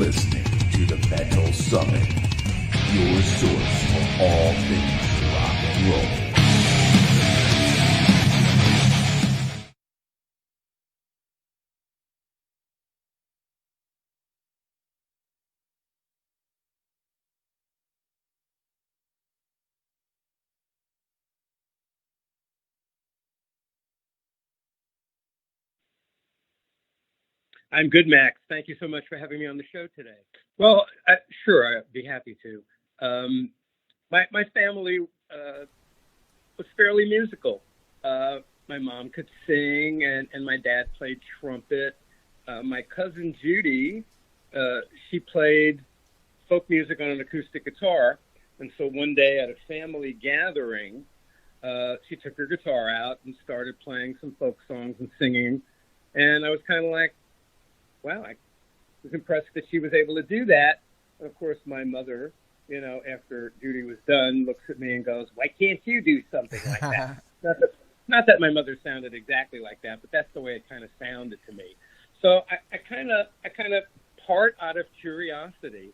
listening to the Metal Summit, your source for all things rock and roll. I'm good, Max. Thank you so much for having me on the show today. Well, sure, I'd be happy to. My family was fairly musical. My mom could sing, and my dad played trumpet. My cousin Judy, she played folk music on an acoustic guitar. And so one day at a family gathering, she took her guitar out and started playing some folk songs and singing. And I was kind of like, wow, I was impressed that she was able to do that. And of course, my mother, after Judy was done, looks at me and goes, "Why can't you do something like that?" Not that my mother sounded exactly like that, but that's the way it kind of sounded to me. So I kind of part out of curiosity,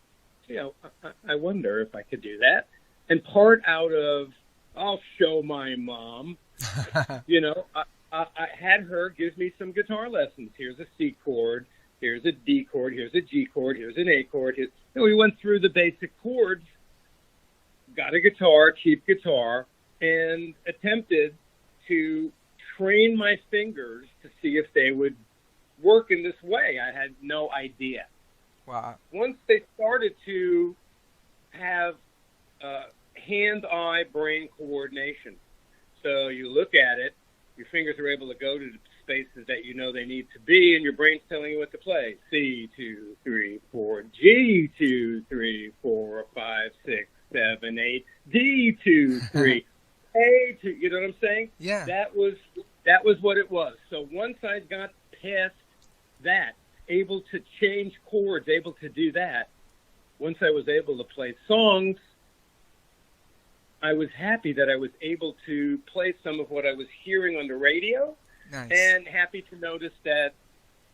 I wonder if I could do that, and part out of I'll show my mom. I had her give me some guitar lessons. Here's a C chord. Here's a D chord, here's a G chord, here's an A chord. So we went through the basic chords, got a guitar, cheap guitar, and attempted to train my fingers to see if they would work in this way. I had no idea. Wow. Once they started to have hand-eye brain coordination, so you look at it, your fingers are able to go to the spaces that they need to be, and your brain's telling you what to play. C, 2, 3, 4, G, 2, 3, 4, 5, 6, 7, 8, D, 2, 3, A, 2, you know what I'm saying? Yeah. That was what it was. So once I got past that, able to change chords, able to do that, once I was able to play songs, I was happy that I was able to play some of what I was hearing on the radio. Nice. And happy to notice that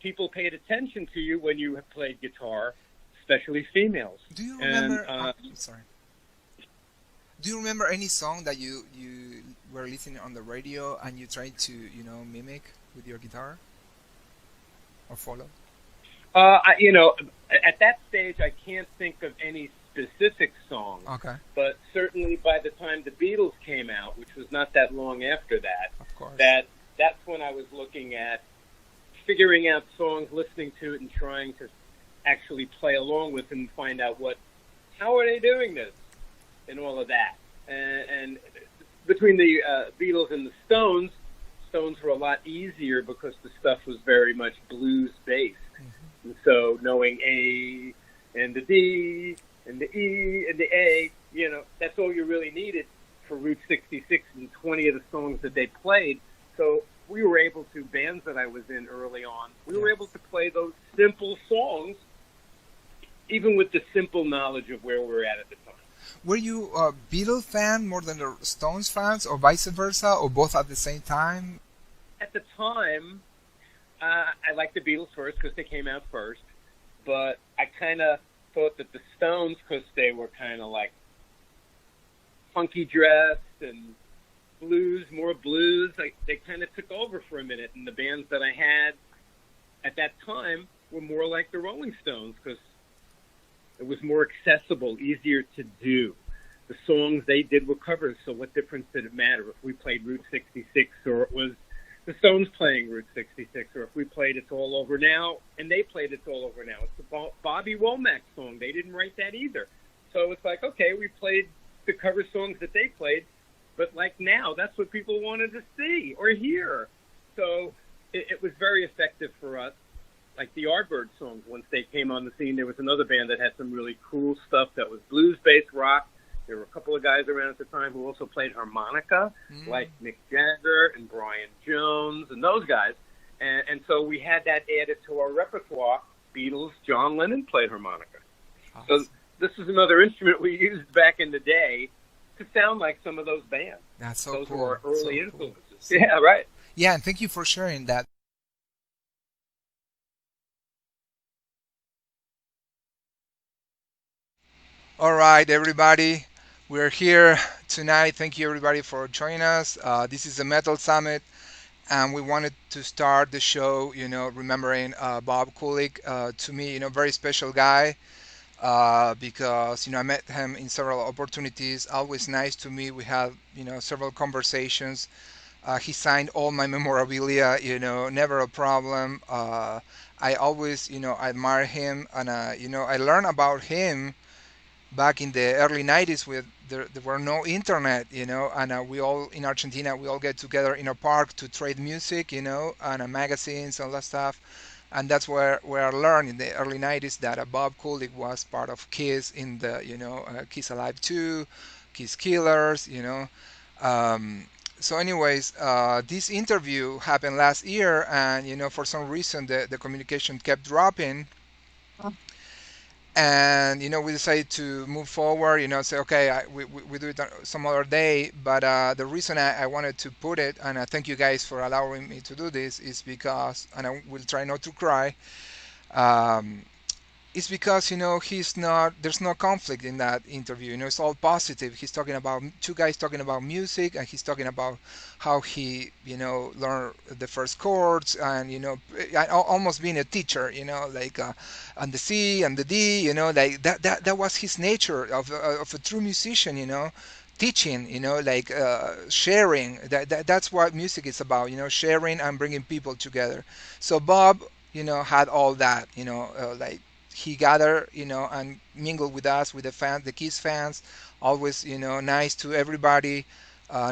people paid attention to you when you played guitar, especially females. Do you remember? Sorry. Do you remember any song that you were listening on the radio and you tried to mimic with your guitar or follow? At that stage, I can't think of any specific song. Okay. But certainly by the time the Beatles came out, which was not that long after that, of course, that's when I was looking at figuring out songs, listening to it, and trying to actually play along with and find out how are they doing this, and all of that. And between the Beatles and the Stones were a lot easier because the stuff was very much blues based. Mm-hmm. And so knowing A and the D and the E and the A, that's all you really needed for Route 66 and 20 of the songs that they played. So we were able to, bands that I was in early on, we were able to play those simple songs, even with the simple knowledge of where we were at the time. Were you a Beatles fan more than the Stones fans, or vice versa, or both at the same time? At the time, I liked the Beatles first because they came out first, but I kind of thought that the Stones, because they were kind of like funky dressed and more blues, they kind of took over for a minute, and the bands that I had at that time were more like the Rolling Stones because it was more accessible, easier to do. The songs they did were covers, so what difference did it matter if we played Route 66 or it was the Stones playing Route 66, or if we played It's All Over Now and they played It's All Over Now? It's the Bobby Womack song. They didn't write that either. So it's like, okay, we played the cover songs that they played, but like now, that's what people wanted to see or hear. So it was very effective for us. Like the Yardbird songs, once they came on the scene, there was another band that had some really cool stuff that was blues-based rock. There were a couple of guys around at the time who also played harmonica, like Mick Jagger and Brian Jones and those guys. And so we had that added to our repertoire. Beatles, John Lennon played harmonica. Awesome. So this is another instrument we used back in the day to sound like some of those bands. That's so those cool. were our early so influences. Cool. Yeah, right. Yeah, and thank you for sharing that. All right, everybody. We're here tonight. Thank you, everybody, for joining us. This is the Metal Summit, and we wanted to start the show, remembering Bob Kulick. To me, very special guy because, I met him in several opportunities. Always nice to me. We had, several conversations. He signed all my memorabilia, never a problem. I always, admire him, and, I learned about him back in the early 90s with there were no internet, and we all in Argentina, we all get together in a park to trade music, and magazines and all that stuff. And that's where I learned in the early 90s that Bob Kulick was part of Kiss in the, Kiss Alive 2, Kiss Killers, so anyways, this interview happened last year, and, for some reason the communication kept dropping, and we decided to move forward, say okay, we do it some other day. But the reason I wanted to put it, and I thank you guys for allowing me to do this, is because, and I will try not to cry, um, it's because he's not there's no conflict in that interview. It's all positive. He's talking about two guys talking about music, and he's talking about how he learned the first chords, and almost being a teacher, like and the C and the D, like that was his nature of a true musician, teaching, like sharing. That's what music is about, sharing and bringing people together. So Bob, had all that, like he gathered, and mingled with us, with the fans, the Kiss fans, always, nice to everybody,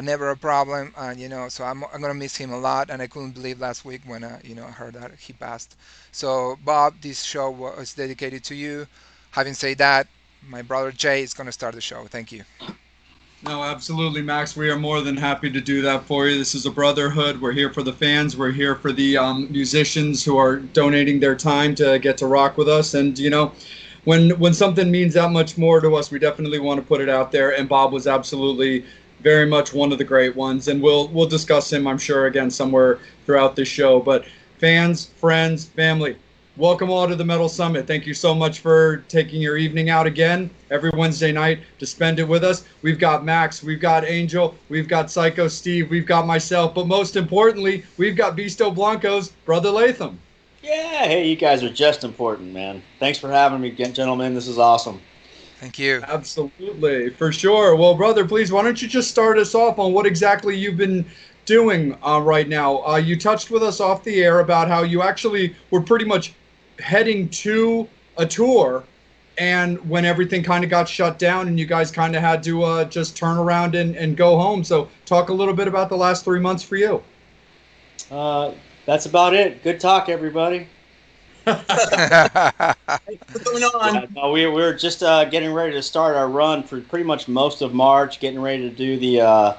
never a problem, and so I'm gonna miss him a lot, and I couldn't believe last week when I heard that he passed. So Bob, this show was dedicated to you. Having said that, my brother Jay is gonna start the show. Thank you. No, absolutely, Max. We are more than happy to do that for you. This is a brotherhood. We're here for the fans. We're here for the musicians who are donating their time to get to rock with us. And, when something means that much more to us, we definitely want to put it out there. And Bob was absolutely very much one of the great ones. And we'll discuss him, I'm sure, again somewhere throughout this show. But fans, friends, family, welcome all to the Metal Summit. Thank you so much for taking your evening out again every Wednesday night to spend it with us. We've got Max, we've got Angel, we've got Psycho Steve, we've got myself, but most importantly, we've got Beasto Blanco's brother Latham. Yeah, hey, you guys are just important, man. Thanks for having me, gentlemen. This is awesome. Thank you. Absolutely, for sure. Well, brother, please, why don't you just start us off on what exactly you've been doing right now? You touched with us off the air about how you actually were pretty much heading to a tour, and when everything kind of got shut down and you guys kind of had to just turn around and go home. So talk a little bit about the last 3 months for you. That's about it. Good talk, everybody. What's going on? Yeah, no, we're just getting ready to start our run for pretty much most of March, getting ready to do the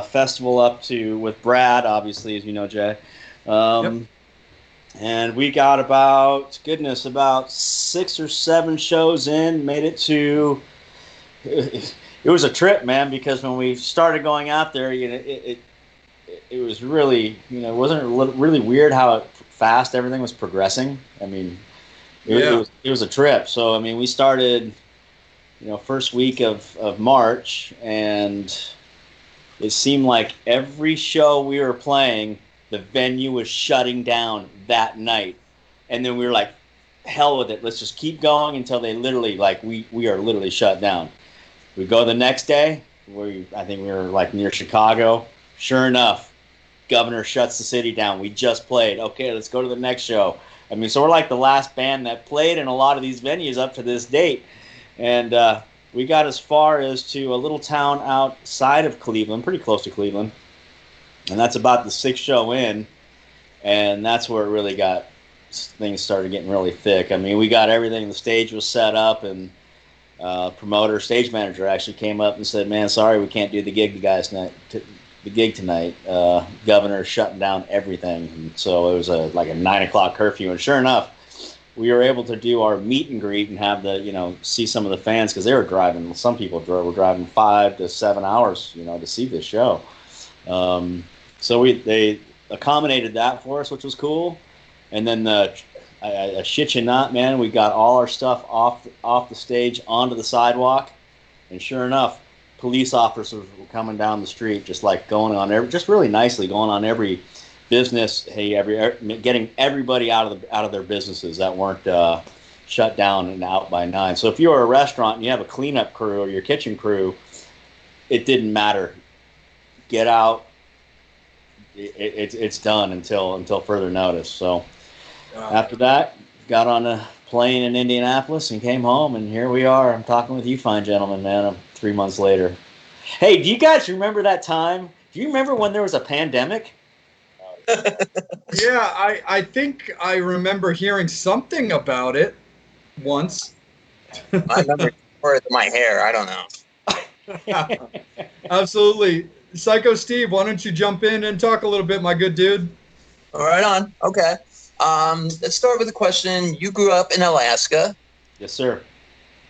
festival up to with Brad, obviously, as you know, Jay. Yep. And we got about 6 or 7 shows in, made it to, it was a trip, man, because when we started going out there, it was really, it wasn't really weird how fast everything was progressing. I mean, it was a trip. So, I mean, we started, first week of March, and it seemed like every show we were playing, the venue was shutting down that night. And then we were like, hell with it. Let's just keep going until they literally, like, we are literally shut down. We go the next day. I think we were like near Chicago. Sure enough, governor shuts the city down. We just played. Okay, let's go to the next show. I mean, so we're like the last band that played in a lot of these venues up to this date. And we got as far as to a little town outside of Cleveland, pretty close to Cleveland. And that's about the 6th show in, and that's where it really things started getting really thick. I mean, we got everything. The stage was set up, and stage manager actually came up and said, "Man, sorry, we can't do the gig tonight. Governor shutting down everything." And so it was like a 9 o'clock curfew. And sure enough, we were able to do our meet and greet and have see some of the fans, because they were driving. Some people were driving 5 to 7 hours, to see this show. So they accommodated that for us, which was cool. And then I shit you not, man. We got all our stuff off the stage onto the sidewalk, and sure enough, police officers were coming down the street, just like going on just really nicely going on every business. Hey, getting everybody out of their businesses that weren't shut down and out by 9. So if you're a restaurant and you have a cleanup crew or your kitchen crew, it didn't matter. Get out. It's done until further notice. So after that, got on a plane in Indianapolis and came home, and here we are. I'm talking with you fine gentlemen, man. 3 months later. Hey, do you guys remember that time? Do you remember when there was a pandemic? Yeah, I think I remember hearing something about it once. I remember for my hair. I don't know. Absolutely. Psycho Steve, why don't you jump in and talk a little bit, my good dude? All right, on. Okay. Let's start with a question. You grew up in Alaska. Yes, sir.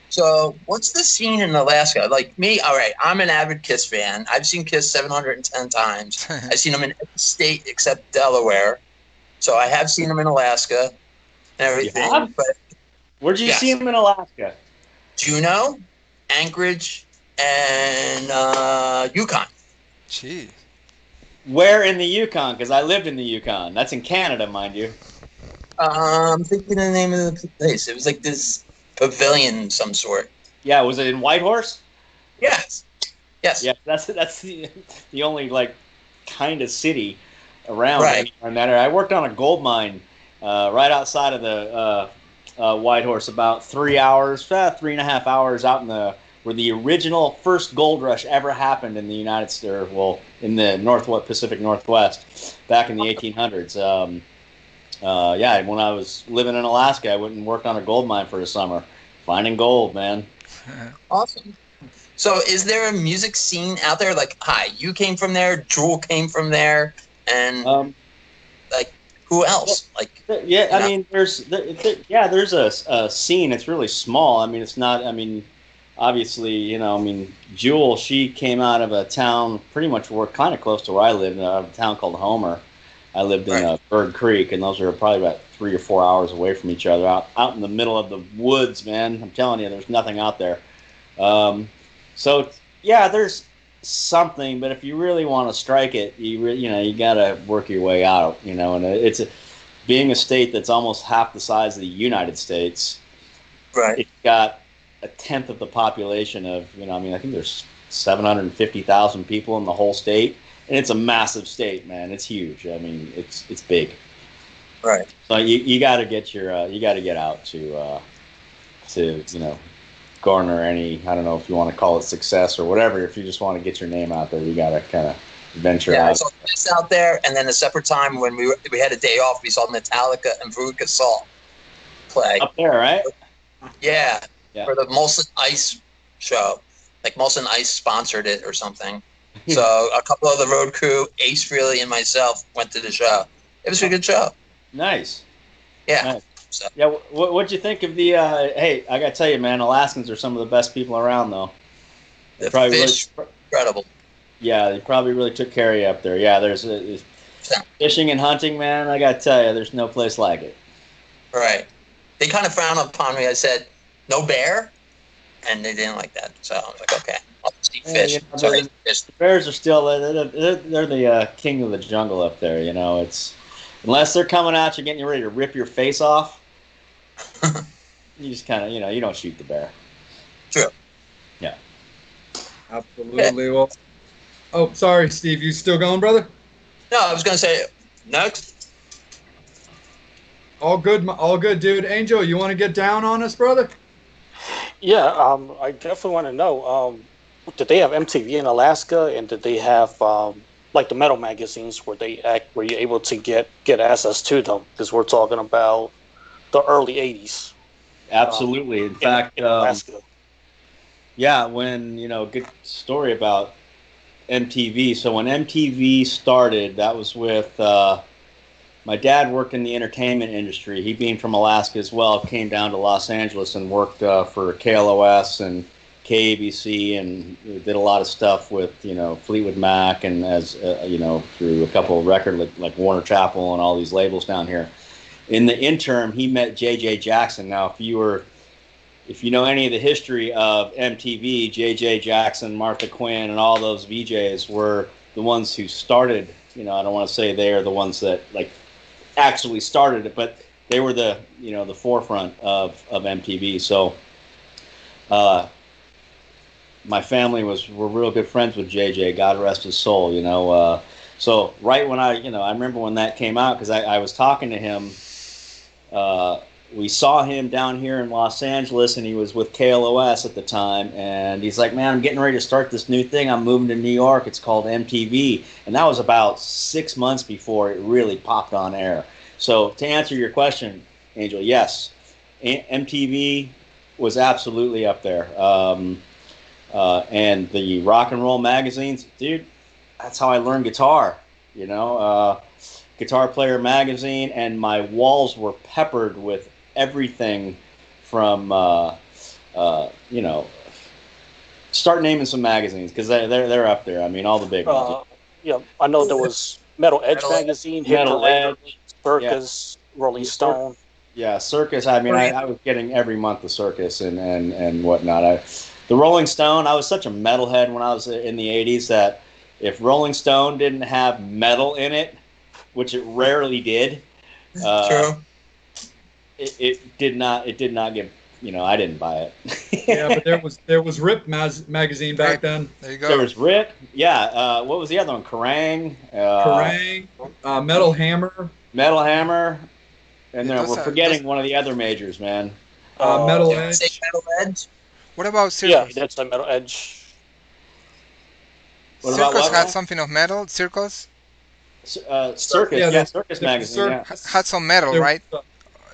So what's the scene in Alaska? Like me, all right, I'm an avid Kiss fan. I've seen Kiss 710 times. I've seen them in every state except Delaware. So I have seen them in Alaska and everything. Yeah? But Where'd you see them in Alaska? Juneau, Anchorage, and Yukon. Gee. Where in the Yukon? Because I lived in the Yukon. That's in Canada, mind you. I'm thinking the name of the place. It was like this pavilion of some sort. Yeah, was it in Whitehorse? Yes. Yes. Yeah, that's the only like kind of city around Right. that area. I worked on a gold mine right outside of the Whitehorse, about 3 hours, 3.5 hours out in where the original first gold rush ever happened in the United States, well, in the Pacific Northwest, back in the 1800s. Yeah, when I was living in Alaska, I went and worked on a gold mine for a summer, finding gold, man. Awesome. So is there a music scene out there? Like, hi, you came from there, Jewel came from there, and like, who else? Like, yeah, I mean, there's a scene. It's really small. I mean, it's not. I mean, obviously, I mean, Jewel. She came out of a town pretty much kind of close to where I lived, a town called Homer. I lived in Bird Creek, and those are probably about 3 or 4 hours away from each other, out in the middle of the woods, man. I'm telling you, there's nothing out there. So yeah, there's something, but if you really want to strike it, you gotta work your way out, and it's being a state that's almost half the size of the United States. right. It's got a tenth of the population of, I mean, I think there's 750,000 people in the whole state, and it's a massive state, man. It's huge. I mean, it's big. Right. So you got to get you got to get out to garner any, I don't know if you want to call it success or whatever. If you just want to get your name out there, you got to kind of venture Yeah, I out. saw this out there, and then a separate time when we had a day off, we saw Metallica and Veruca Salt play. Up there, right? Yeah, Yeah. for the Molson Ice show. Like Molson Ice sponsored it or something. So a couple of the road crew, Ace Frehley and myself, went to the show. It was a good show. Nice. Yeah. Nice. So, Yeah, what'd you think of the? Hey, I gotta tell you, man, Alaskans are some of the best people around, though. the Probably fish, incredible. Yeah, they probably really took care of you up there. Yeah, there's fishing and hunting, man. I gotta tell you, there's no place like it. Right. They kind of frowned upon me. I said, no bear? And they didn't like that. So I was like, okay, I'll just eat fish. So I ate fish. The bears are still they're the king of the jungle up there. It's unless they're coming at you, getting you ready to rip your face off. You just kind of you don't shoot the bear. True. Yeah. Absolutely. Well, oh, sorry, Steve. You still going, brother? No, I was going to say, next. All good, dude. Angel, you want to get down on us, brother? Yeah, I definitely want to know, did they have MTV in Alaska, and did they have like the metal magazines were you able to get access to them? Because we're talking about the early 80s. Absolutely. In fact, in Alaska. yeah, when good story about MTV. So when MTV started, that was with my dad worked in the entertainment industry. He being from Alaska as well, came down to Los Angeles and worked for KLOS and KABC, and did a lot of stuff with Fleetwood Mac, and as through a couple of record like Warner Chappell and all these labels down here. in the interim, he met J.J. Jackson. Now, if you know any of the history of MTV, J.J. Jackson, Martha Quinn, and all those VJs were the ones who started. I don't want to say they are the ones that like actually started it, but they were the the forefront of MTV. So, my family were real good friends with JJ. God rest his soul. So right when I remember when that came out because I was talking to him. We saw him down here in Los Angeles, and he was with KLOS at the time. And he's like, "Man, I'm getting ready to start this new thing. I'm moving to New York. It's called MTV." And that was about 6 months before it really popped on air. So to answer your question, Angel, yes, MTV was absolutely up there. And the rock and roll magazines, dude, that's how I learned guitar. Guitar Player magazine, and my walls were peppered with everything from start naming some magazines because they're up there. I mean, all the big ones. Yeah, I know there was Metal Edge magazine, Hit Metal Parade, Edge, Circus, Rolling Stone. Yeah, Circus. I mean, I was getting every month the Circus and whatnot. The Rolling Stone. I was such a metalhead when I was in the '80s that if Rolling Stone didn't have metal in it, which it rarely did, True. It did not get. I didn't buy it. Yeah, but there was Rip magazine back then. There you go. There was Rip. Yeah. What was the other one? Kerrang. Kerrang, Metal Hammer. Metal Hammer. And then those we're are- forgetting one of the other majors, man. Metal Did I say Edge. Metal Edge? What about Yeah, Circus? that's the Metal Edge. What about Circus what, had man? something of metal. Circus Circus. Yeah, Yeah, there's- Circus there's magazine. Yeah. had some metal, There- right?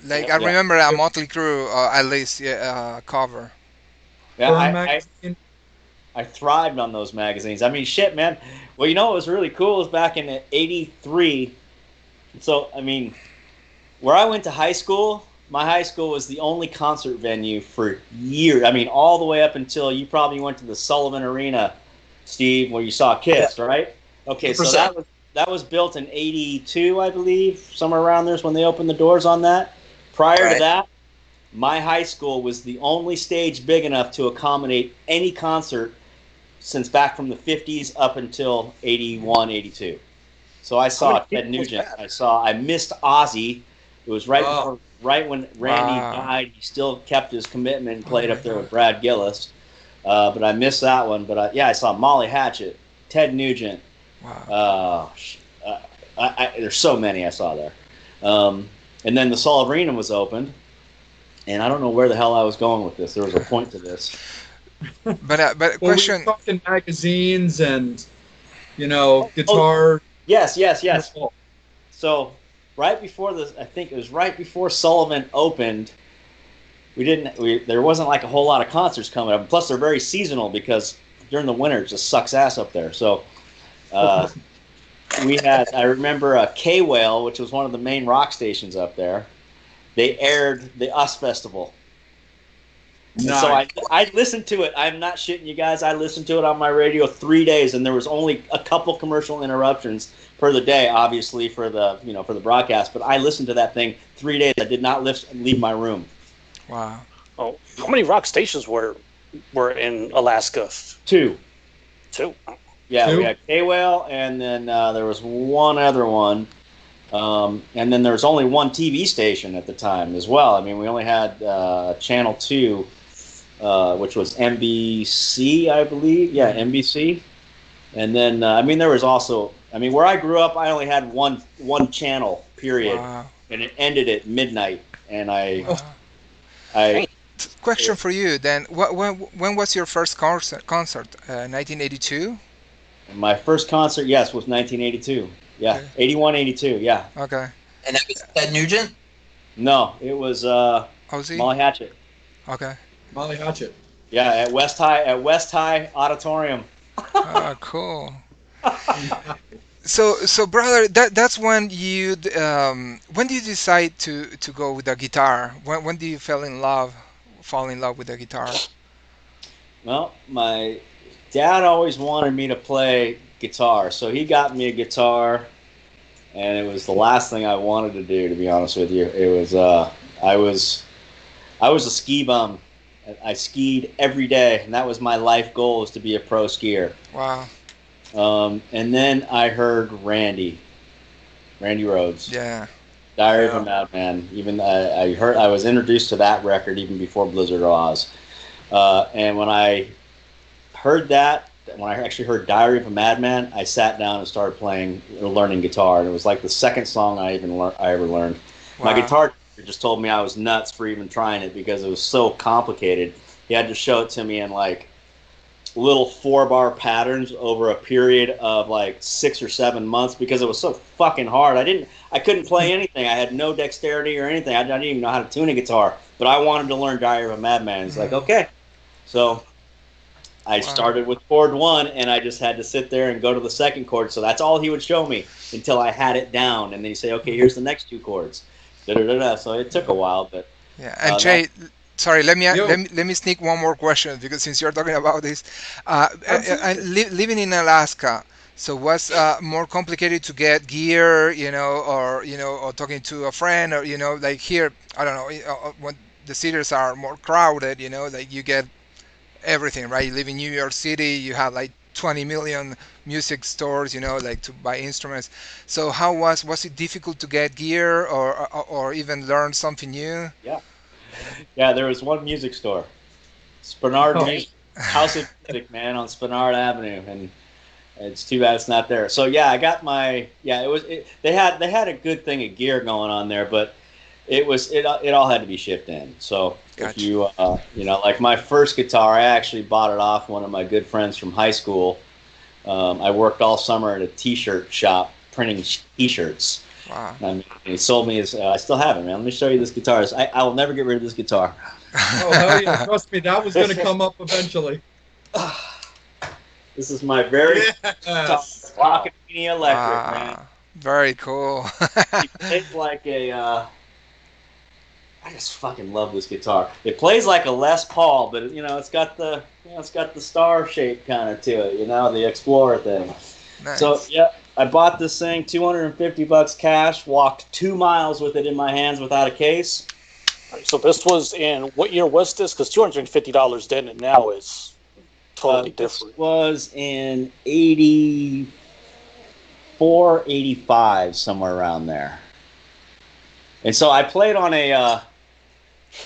Like I Yeah. remember a Motley Crue, at least, cover. Yeah. Burn I magazine. I thrived on those magazines. I mean, shit, man. Well, what was really cool was back in '83. So, I mean, where I went to high school, my high school was the only concert venue for years. I mean, all the way up until you probably went to the Sullivan Arena, Steve, where you saw Kiss, right? Okay, so 100%. that was built in '82, I believe, somewhere around there's when they opened the doors on that. Prior to Right. that, my high school was the only stage big enough to accommodate any concert since back from the 50s up until '81, '82. So I saw many Ted people was Nugent. that? I missed Ozzy. It was Oh. right when Randy Wow. died. He still kept his commitment and played my up there God. with Brad Gillis. But I missed that one. But I saw Molly Hatchet, Ted Nugent. Wow. There's so many I saw there. And then the Sullivan Arena was opened. And I don't know where the hell I was going with this. There was a point to this. But Well, question. we were talking magazines and guitar. Yes. So right before I think it was right before Sullivan opened. There wasn't like a whole lot of concerts coming up. Plus, they're very seasonal because during the winter it just sucks ass up there. So I remember K-Whale, which was one of the main rock stations up there. They aired the US Festival. And so I listened to it. I'm not shitting you guys. I listened to it on my radio 3 days, and there was only a couple commercial interruptions per the day, obviously for the for the broadcast. But I listened to that thing 3 days. I did not leave my room. Wow. Oh, how many rock stations were in Alaska? Two. Yeah, Two? we had K-Whale, and then there was one other one. And then there was only one TV station at the time as well. I mean, we only had Channel 2, which was NBC, I believe. Yeah, NBC. And then, there was also, where I grew up, I only had one channel, period. Wow. And it ended at midnight. And Wow. Question for you then. When was your first concert? 1982? My first concert, yes, was 1982. Yeah, Okay. 81, 82, yeah. Okay. And that was Ted Nugent? No, it was Ozzy? Molly Hatchet. Okay. Molly Hatchet. Yeah, at West High Auditorium. Oh, cool. So brother, that's when you when did you decide to go with the guitar? When did you fall in love with the guitar? Well, my dad always wanted me to play guitar, so he got me a guitar and it was the last thing I wanted to do. To be honest with you, it was I was I was a ski bum. I skied every day, and that was my life goal, was to be a pro skier. Wow. And then I heard Randy Rhoads, Yeah. Diary of a Madman. Even I heard, I was introduced to that record even before Blizzard of Oz. And when I heard that, when I actually heard Diary of a Madman, I sat down and started learning guitar, and it was like the second song I ever learned. My Wow. guitar teacher just told me I was nuts for even trying it because it was so complicated. He had to show it to me in like little 4-bar patterns over a period of like 6 or 7 months because it was so fucking hard. I couldn't play anything. I had no dexterity or anything. I didn't even know how to tune a guitar, but I wanted to learn Diary of a Madman. It's like, okay. So I started with chord 1, and I just had to sit there and go to the second chord. So that's all he would show me until I had it down. And then he'd say, okay, here's the next 2 chords. Da-da-da-da. So it took a while, but Yeah, and Jay, sorry, Yo. let me sneak one more question, because since you're talking about this, Absolutely. living in Alaska, so was more complicated to get gear, or talking to a friend, or like here, I don't know, when the cities are more crowded, like you get everything, right? You live in New York City, you have like 20 million music stores, like to buy instruments. So how was it difficult to get gear, or even learn something new? yeah. Yeah, there was one music store, Spenard Oh, Music, House of Music, man, on Spenard Avenue, and it's too bad it's not there. So yeah, I got my they had a good thing of gear going on there, but it all had to be shipped in. So if Gotcha. like my first guitar, I actually bought it off one of my good friends from high school. I worked all summer at a t-shirt shop printing t-shirts. Wow. I mean, he sold me his. I still have it, man. Let me show you this guitar. I will never get rid of this guitar. oh hell yeah! Trust me, that was going to come up eventually. This is my very Yes. Pocket Mini Electric, man. Very cool. It plays like a. I just fucking love this guitar. It plays like a Les Paul, but it's got the star shape kind of to it, the Explorer thing. Nice. So yeah, I bought this thing, $250 cash. Walked 2 miles with it in my hands without a case. So this was in what year was this? Because $250 then and now is totally different. This was in 84, 85, somewhere around there. And so I played on a.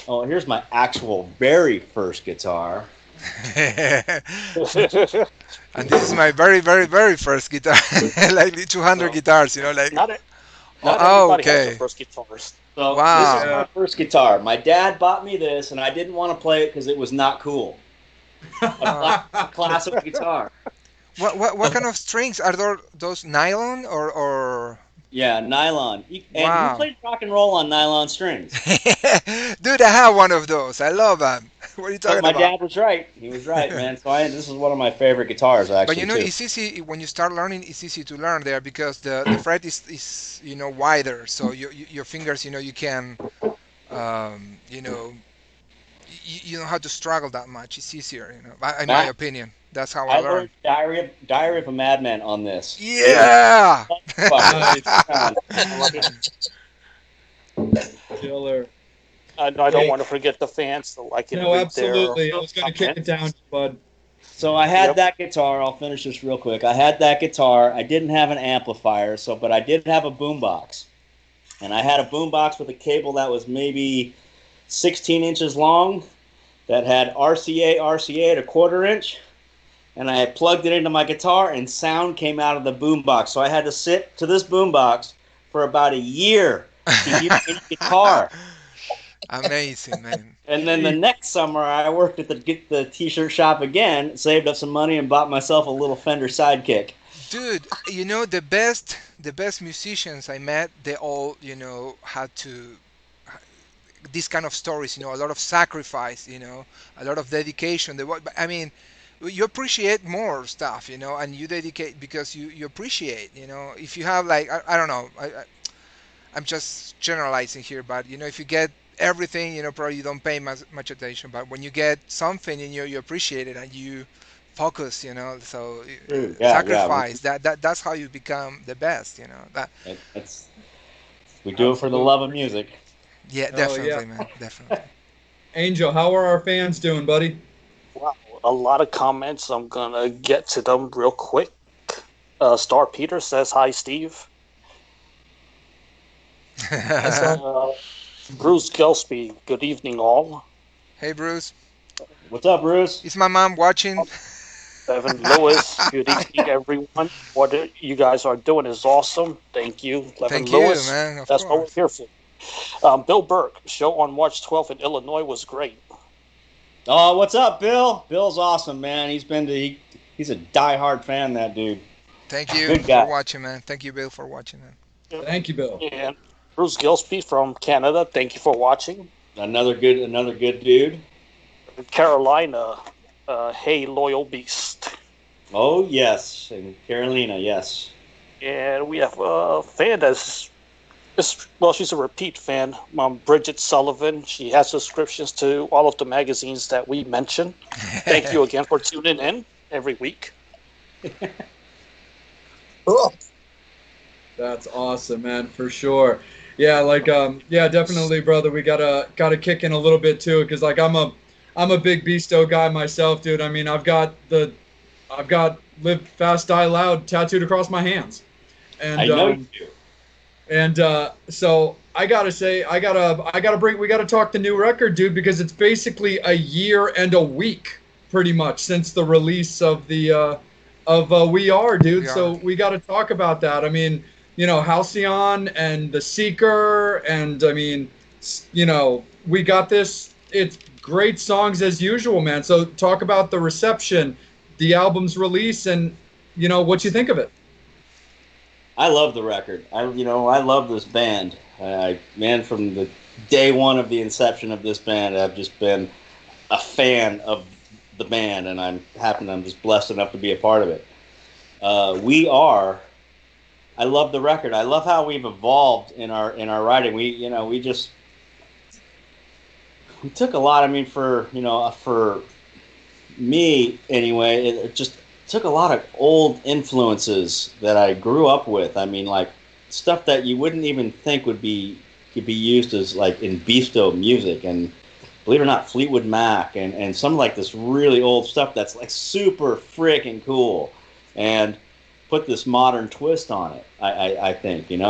Here's my actual very first guitar. And this is my very, very, very first guitar. Like the 200 guitars, like. Not Oh, everybody has okay. their first guitarist. So Wow. this is my first guitar. My dad bought me this, and I didn't want to play it because it was not cool. A classic guitar. What kind of strings are those nylon or? Yeah, nylon. And Wow. you played rock and roll on nylon strings. Dude, I have one of those. I love them. What are you But talking my about? dad was right. He was right, man. So this is one of my favorite guitars, actually. But too. it's easy when you start learning. It's easy to learn there because the fret is wider, so your fingers you can you don't have to struggle that much. It's easier, in my opinion. That's how I I learned. learned Diary of a Madman on this. Yeah. Killer. I don't want to forget the fans that like it. No, absolutely. I was going to kick it down, bud. So I had that guitar. I'll finish this real quick. I had that guitar. I didn't have an amplifier, but I did have a boombox, and I had a boombox with a cable that was maybe 16 inches long, that had RCA at a 1/4 inch, and I had plugged it into my guitar, and sound came out of the boombox. So I had to sit to this boombox for about a year to hear any guitar. Amazing, man. And then the next summer, I worked at the t-shirt shop again, saved up some money, and bought myself a little Fender Sidekick. Dude, the best musicians I met, they all, had to these kind of stories, a lot of sacrifice, a lot of dedication. I mean, you appreciate more stuff, and you dedicate because you appreciate, if you have like, I don't know, I'm just generalizing here, but if you get everything, probably you don't pay much attention, but when you get something and you appreciate it and you focus, so True. Yeah, yeah. sacrifice. That's how you become the best, That It's we do it for the Absolutely. love of music. yeah, Oh yeah. definitely, man, definitely. Angel, how are our fans doing, buddy? Wow, a lot of comments. I'm gonna get to them real quick. Star Peter says hi, Steve. I saw. Bruce Gillespie, good evening, all. Hey, Bruce, What's up, Bruce? is my mom watching? Evan Lewis, good evening, everyone. What you guys are doing is awesome. Thank you, Evan Thank you, Lewis. man. Of That's what we're course. here for. Bill Burke, show on March 12th in Illinois was great. Oh, what's up, Bill? Bill's awesome, man. He's a diehard fan. That dude, Thank you good for guy. watching, man. Thank you, Bill, for watching, man. Thank you, Bill. And Bruce Gillespie from Canada, thank you for watching. Another good dude. Carolina, hey, loyal beast. Oh yes, and Carolina, yes. And we have a fan she's a repeat fan, Bridget Sullivan. She has subscriptions to all of the magazines that we mentioned. Thank you again for tuning in every week. Cool. That's awesome, man, for sure. Yeah, yeah, definitely, brother. We gotta kick in a little bit too, because like I'm a big Beasto guy myself, dude. I mean, I've got Live Fast Die Loud tattooed across my hands, and I know you do. and so I gotta say, we gotta talk the new record, dude, because it's basically a year and a week, pretty much, since the release of the We Are, dude. We Are. So we gotta talk about that. I mean, Halcyon and The Seeker, and I mean, we got this. It's great songs as usual, man. So talk about the reception, the album's release, and what you think of it. I love the record. I love this band. Man, from the day one of the inception of this band, I've just been a fan of the band, and I'm just blessed enough to be a part of it. We Are. I love the record. I love how we've evolved in our writing. We took a lot. I mean, for me anyway, it just took a lot of old influences that I grew up with. I mean, like stuff that you wouldn't even think could be used as like in Beasto music, and believe it or not, Fleetwood Mac and some like this really old stuff that's like super freaking cool, and put this modern twist on it. I think, and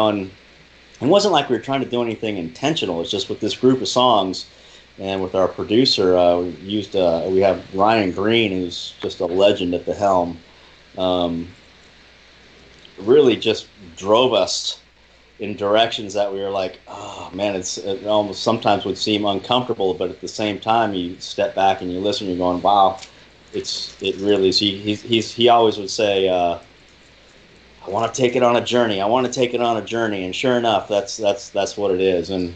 it wasn't like we were trying to do anything intentional. It's just with this group of songs, and with our producer, we have Ryan Green, who's just a legend at the helm. Really just drove us in directions that we were like, oh man, it almost sometimes would seem uncomfortable, but at the same time, you step back and you listen, you're going, wow, it really is. He always would say, I want to take it on a journey. I want to take it on a journey, and sure enough, that's what it is. And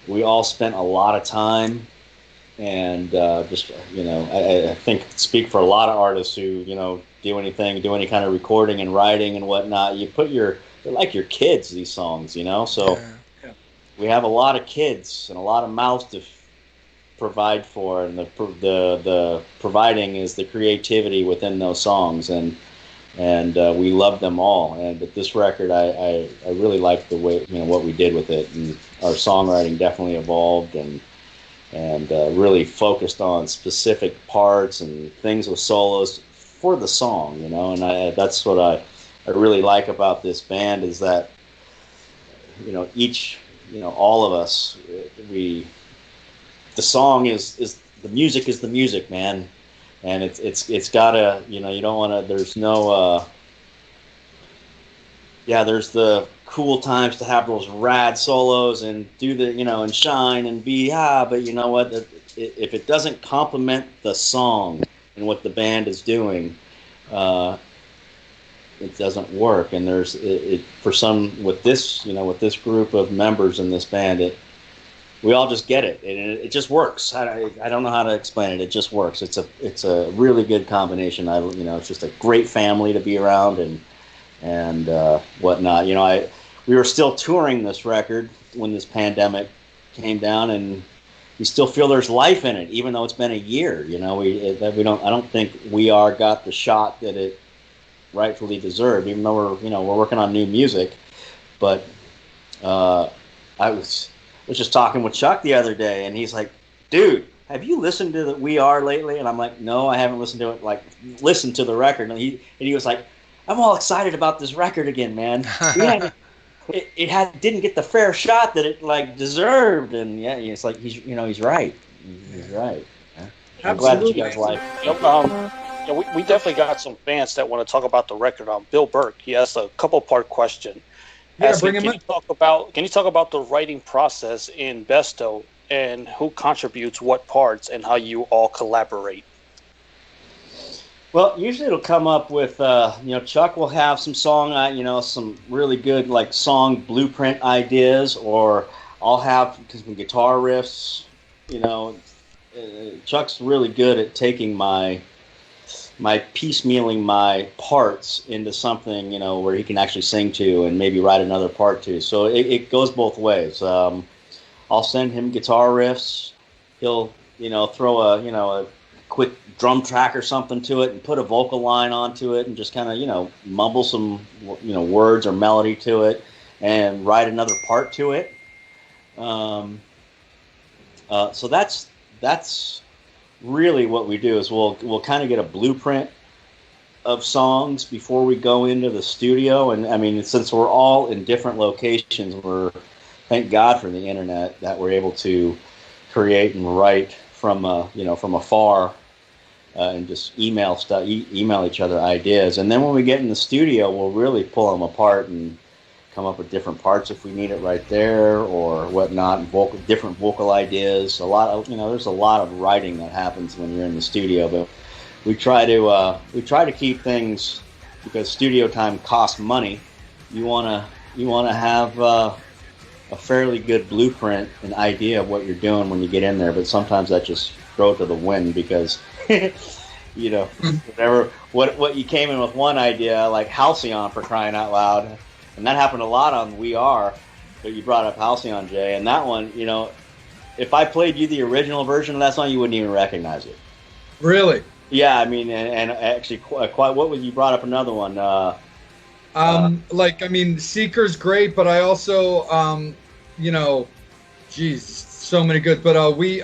we all spent a lot of time, and I think speak for a lot of artists who do any kind of recording and writing and whatnot. They're like your kids, these songs, So Yeah. we have a lot of kids and a lot of mouths to provide for, and the providing is the creativity within those songs, and we love them all. And but this record, I really like the way what we did with it, and our songwriting definitely evolved and really focused on specific parts and things with solos for the song, And that's what I really like about this band is that each all of us the song is the music is the music, man. And it's gotta, you don't want to. There's no, there's the cool times to have those rad solos and do the, and shine and be but you know what? If it doesn't complement the song and what the band is doing, it doesn't work. And there's for some with this, with this group of members in this band, we all just get it, and it just works. I don't know how to explain it. It just works. It's a really good combination. It's just a great family to be around and whatnot. We were still touring this record when this pandemic came down, and you still feel there's life in it, even though it's been a year. You know, we don't. I don't think We Are got the shot that it rightfully deserved, even though we're working on new music. But I was just talking with Chuck the other day, and he's like, "Dude, have you listened to the We Are lately?" And I'm like, "No, I haven't listened to it. Like, listen to the record." And he was like, "I'm all excited about this record again, man. It didn't get the fair shot that it like deserved." And yeah, it's like he's right. He's right. Yeah. I'm glad that you guys like it. Yep, we definitely got some fans that want to talk about the record. Bill Burke, he asked a couple-part question. Yeah, bring him in. Can you talk about the writing process in Beasto and who contributes what parts and how you all collaborate? Well, usually it'll come up with, Chuck will have some some really good like song blueprint ideas, or I'll have some guitar riffs. Chuck's really good at taking my piecemealing my parts into something, where he can actually sing to and maybe write another part to. So it goes both ways. I'll send him guitar riffs. He'll, throw a quick drum track or something to it and put a vocal line onto it and just kind of, mumble some, words or melody to it and write another part to it. So that's really what we do is we'll kind of get a blueprint of songs before we go into the studio. And I mean, since we're all in different locations, thank God for the internet that we're able to create and write from afar and just email each other ideas. And then when we get in the studio, we'll really pull them apart and come up with different parts if we need it right there or whatnot, and different vocal ideas. There's a lot of writing that happens when you're in the studio, but we try to keep things, because studio time costs money. You wanna have a fairly good blueprint and idea of what you're doing when you get in there, but sometimes that just throw it to the wind because what you came in with one idea, like Halcyon, for crying out loud. And that happened a lot on We Are, but you brought up Halcyon, Jay. And that one, if I played you the original version of that song, you wouldn't even recognize it. Really? Yeah, I mean, and actually, quite. What was you brought up another one? Seeker's great, but I also, so many good. But we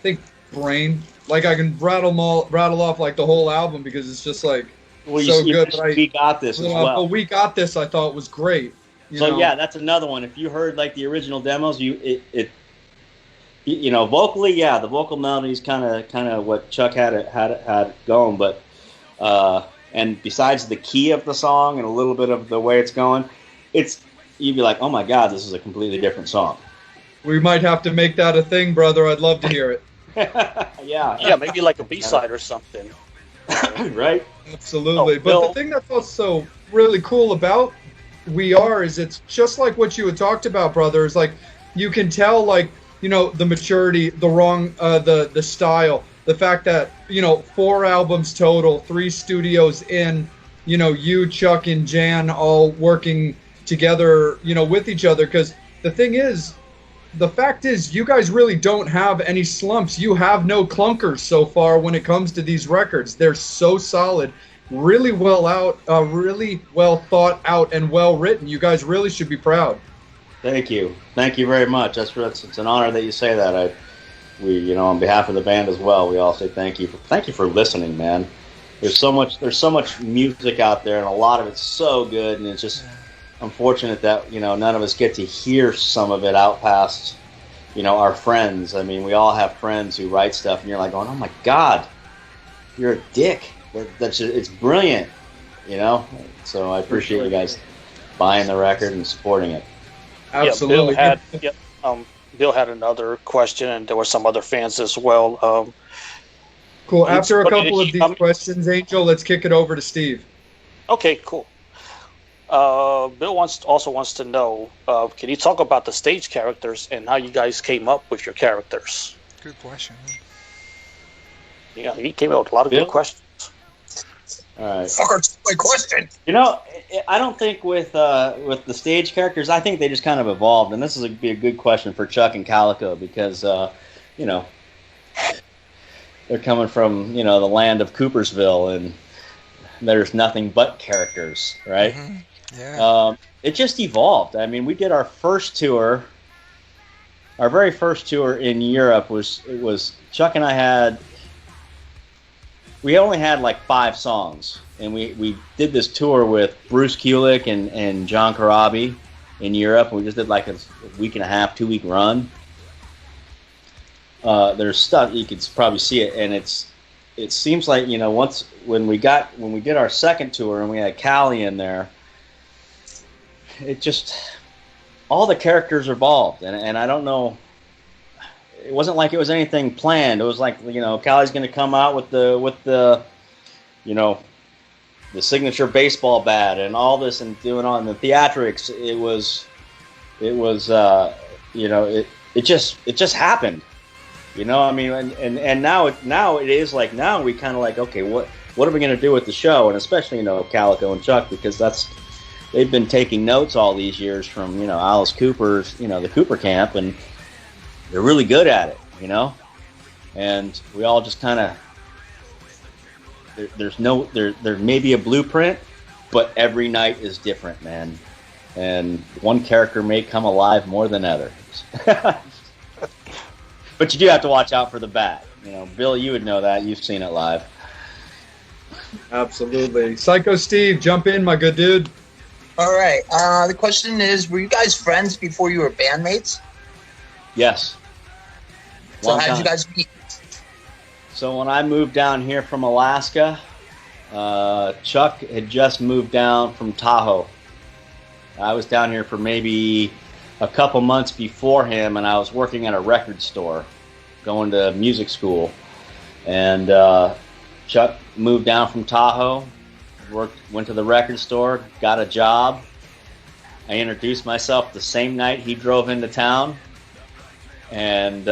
think Brain. Like I can rattle off like the whole album because it's just like so good. We Got This as well. But We Got This I thought was great. Yeah, that's another one. If you heard like the original demos, vocally, yeah, the vocal melody is kind of what Chuck had going, but and besides the key of the song and a little bit of the way it's going, you'd be like, oh my God, this is a completely different song. We might have to make that a thing, brother. I'd love to hear it. Yeah, maybe like a B-side or something. Right? Absolutely. But the thing that's also really cool about We Are is it's just like what you had talked about, brother. Is like you can tell, like, the maturity, the style, the fact that 4 albums total, 3 studios in, you, Chuck, and Jan all working together, with each other. Because the fact is, you guys really don't have any slumps. You have no clunkers so far when it comes to these records. They're so solid, really well thought out, and well written. You guys really should be proud. Thank you very much. It's an honor that you say that. We on behalf of the band as well, we all say thank you for listening, man. There's so much music out there, and a lot of it's so good, and it's just unfortunate that none of us get to hear some of it out past our friends. I mean, we all have friends who write stuff, and you're like going, oh my God, you're a dick. It's brilliant, So I appreciate you guys buying the record and supporting it. Absolutely. Bill had another question, and there were some other fans as well. Cool. After a couple of these questions, Angel, let's kick it over to Steve. Okay, cool. Bill also wants to know, can you talk about the stage characters and how you guys came up with your characters? Good question. Yeah, he came up with a lot of good questions. All right. Fucker, my question. I don't think with the stage characters, I think they just kind of evolved, and this is be a good question for Chuck and Calico because you know, they're coming from the land of Coopersville, and there's nothing but characters, right? Mm-hmm. Yeah. It just evolved. I mean, we did our first tour. Our very first tour in Europe was Chuck and I we only had like 5 songs, and we did this tour with Bruce Kulick and John Corabi in Europe, and we just did like a week and a half, 2-week run. There's stuff you could probably see it, and it seems like once when we did our second tour and we had Callie in there, it just all the characters evolved, and I don't know. It wasn't like it was anything planned. It was like Callie's going to come out with the the signature baseball bat and all this and doing on the theatrics. It just happened. I mean, and now it is like now we kind of like, okay, what are we going to do with the show? And especially Calico and Chuck, because they've been taking notes all these years from Alice Cooper's the Cooper Camp, and they're really good at it, and we all just kind of there may be a blueprint, but every night is different, man, and one character may come alive more than others. But you do have to watch out for the bat. Bill, you would know that. You've seen it live. Absolutely. Psycho Steve, jump in, my good dude. All right. The question is, were you guys friends before you were bandmates? Yes. So how did you guys meet? So when I moved down here from Alaska, Chuck had just moved down from Tahoe. I was down here for maybe a couple months before him, and I was working at a record store, going to music school. And Chuck moved down from Tahoe, went to the record store, got a job. I introduced myself the same night he drove into town, and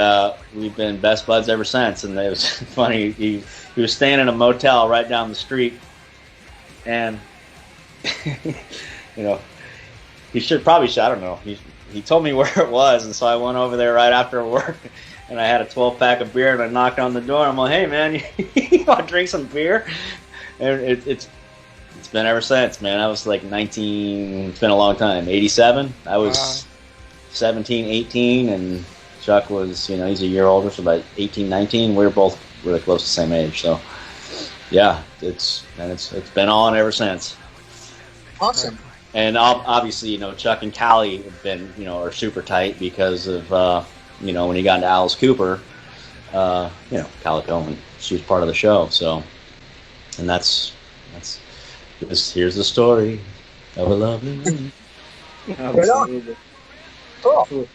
we've been best buds ever since. And it was funny, he was staying in a motel right down the street, and he probably should, I don't know, he told me where it was, and so I went over there right after work, and I had a 12-pack of beer, and I knocked on the door, and I'm like, hey man, you want to drink some beer? And it's been ever since, man. I was like 19, it's been a long time, 87. I was 17, 18, and Chuck was, he's a year older, so about 18, 19. We were both really close to the same age, so yeah, it's been on ever since. Awesome. And obviously, Chuck and Callie have been, are super tight because of, when he got into Alice Cooper, Calico, and she was part of the show. So, and here's the story of a lovely woman. Absolutely. Cool.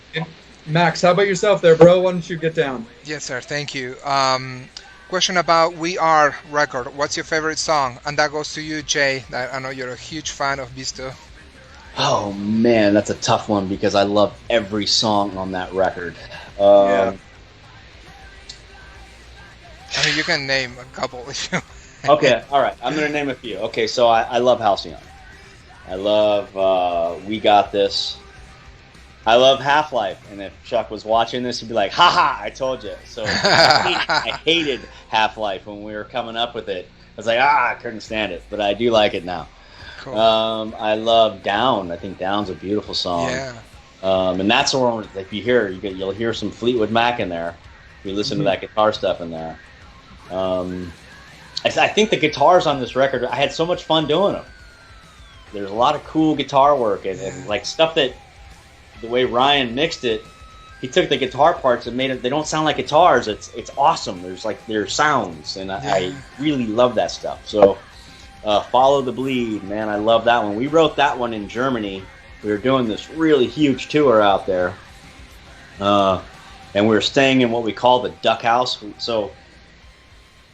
Max, how about yourself there, bro? Why don't you get down? Yes, sir. Thank you. Question about We Are record. What's your favorite song? And that goes to you, Jay. I know you're a huge fan of Beasto. Oh man, that's a tough one because I love every song on that record. I mean, you can name a couple if you. Okay, all right. I'm gonna name a few. Okay, so I love Halcyon. I love We Got This. I love Half-Life, and if Chuck was watching this, he'd be like, "Ha ha! I told you." So I hated Half-Life when we were coming up with it. I was like, I couldn't stand it, but I do like it now. Cool. I love Down. I think Down's a beautiful song. Yeah. And that's the one if you hear, you'll hear some Fleetwood Mac in there. If you listen to that guitar stuff in there. I think the guitars on this record, I had so much fun doing them. There's a lot of cool guitar work and like stuff that the way Ryan mixed it, he took the guitar parts and made it. They don't sound like guitars. It's awesome. There's sounds, and I really love that stuff. So, Follow the Bleed, man, I love that one. We wrote that one in Germany. We were doing this really huge tour out there, and we were staying in what we call the Duck House. So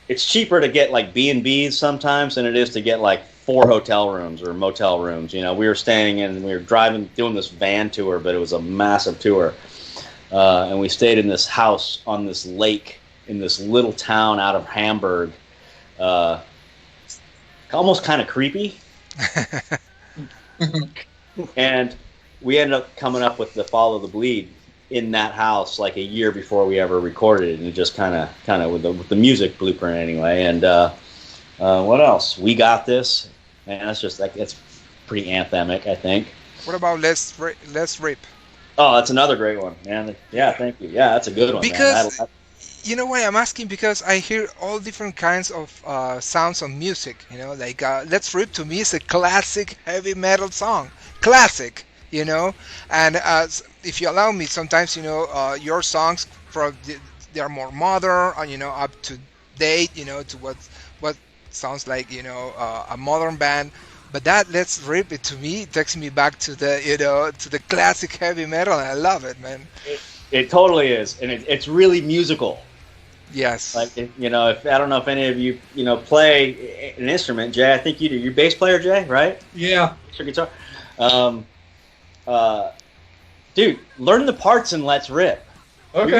it's cheaper to get like B&Bs sometimes than it is to get like 4 hotel rooms or motel rooms. We were staying in, we were doing this van tour, but it was a massive tour. And we stayed in this house on this lake in this little town out of Hamburg. Almost kind of creepy. And we ended up coming up with the Follow the Bleed in that house like a year before we ever recorded it, and it just kind of with the music blueprint anyway. And what else? We Got This, and that's just like it's pretty anthemic, I think. What about Let's Rip? Oh, that's another great one, man. Yeah, thank you. Yeah, that's a good one. Because man. you know why I'm asking? Because I hear all different kinds of sounds of music. You know, like Let's Rip to me is a classic heavy metal song. Classic, you know. And if you allow me, sometimes your songs they are more modern, you know, up to date, you know, to what sounds like a modern band. But that Let's Rip It to me takes me back to the classic heavy metal, and I love it, man. It totally is, and it's really musical. Yes. Like if I don't know if any of you play an instrument, Jay. I think you do. You're a bass player, Jay, right? Yeah. Your guitar. Dude, learn the parts and Let's Rip. Okay.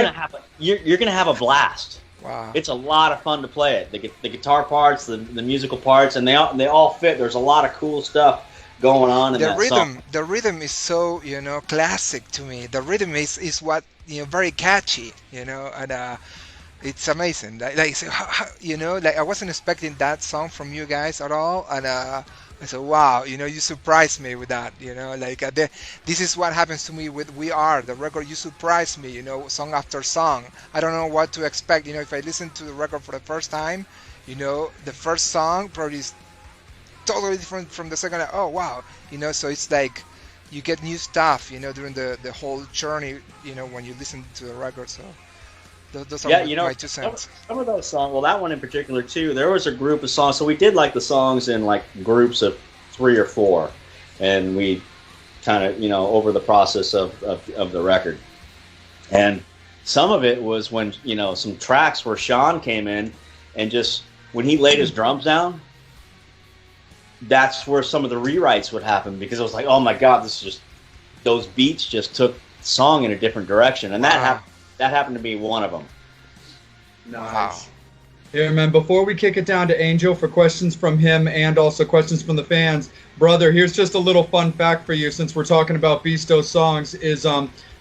You're gonna have a blast. Wow. It's a lot of fun to play it. The guitar parts, the musical parts, and they all fit. There's a lot of cool stuff going on in that song. The rhythm is so classic to me. The rhythm is what very catchy, and it's amazing. Like I wasn't expecting that song from you guys at all, and I said, wow, you surprised me with that, this is what happens to me with We Are, the record. You surprise me, song after song. I don't know what to expect, if I listen to the record for the first time, the first song probably is totally different from the second. Oh, wow, so it's like you get new stuff, during the whole journey, when you listen to the record, so. Those are my 2 cents. Some of those songs, well, that one in particular too. There was a group of songs, so we did like the songs in like groups of 3 or 4, and we kind of over the process of the record. And some of it was when some tracks where Sean came in, and just when he laid his drums down, that's where some of the rewrites would happen, because it was like, oh my God, this is just those beats just took the song in a different direction, and that happened to be one of them. Nice. Wow. Here, man, before we kick it down to Angel for questions from him and also questions from the fans, brother, here's just a little fun fact for you, since we're talking about Beasto songs, is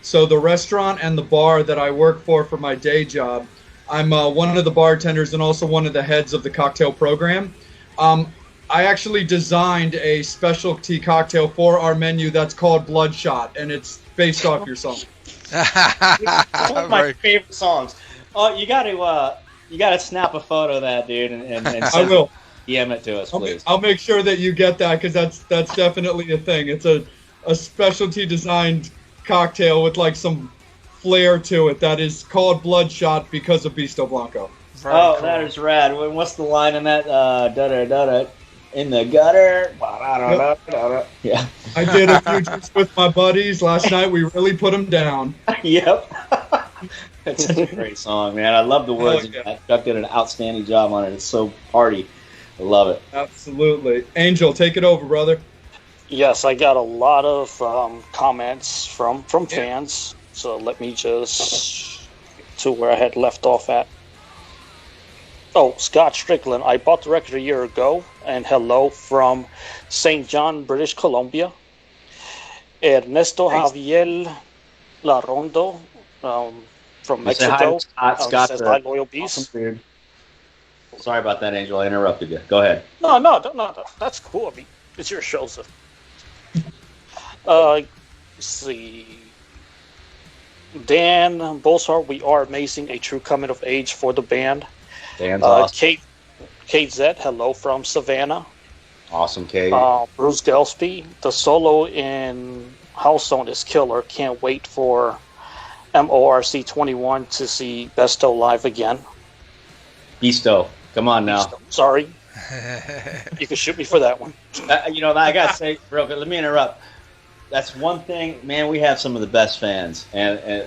so the restaurant and the bar that I work for my day job, I'm one of the bartenders and also one of the heads of the cocktail program. I actually designed a specialty cocktail for our menu that's called Bloodshot, and it's based off your song. One of my favorite songs. Oh, you got to snap a photo of that, dude, and I will. DM it to us, please. I'll make sure that you get that, because that's definitely a thing. It's a specialty designed cocktail with like some flair to it that is called Bloodshot because of Beasto Blanco. Very cool. That is rad. What's the line in that? In the gutter. Yeah. I did a few drinks with my buddies last night. We really put them down. Yep. It's such a great song, man. I love the words. Chuck did an outstanding job on it. It's so party. I love it. Absolutely. Angel, take it over, brother. Yes, I got a lot of comments from fans. So let me just to where I had left off at. Oh, Scott Strickland. I bought the record a year ago, and hello from St. John, British Columbia. Ernesto Javier Larondo from Mexico. Scott, says, hi, loyal beast. Awesome. Sorry about that, Angel. I interrupted you. Go ahead. No, that's cool. I mean, it's your show, so. Let's see. Dan Bolsar, we are amazing. A true coming of age for the band. Dan's awesome. Kate Z, hello from Savannah. Awesome, Kate. Bruce Gillespie, the solo in House Zone is killer. Can't wait for MORC 21 to see Beasto live again. Beasto, come on now. Beasto. Sorry. You can shoot me for that one. I got to say, real quick, let me interrupt. That's one thing, man, we have some of the best fans, and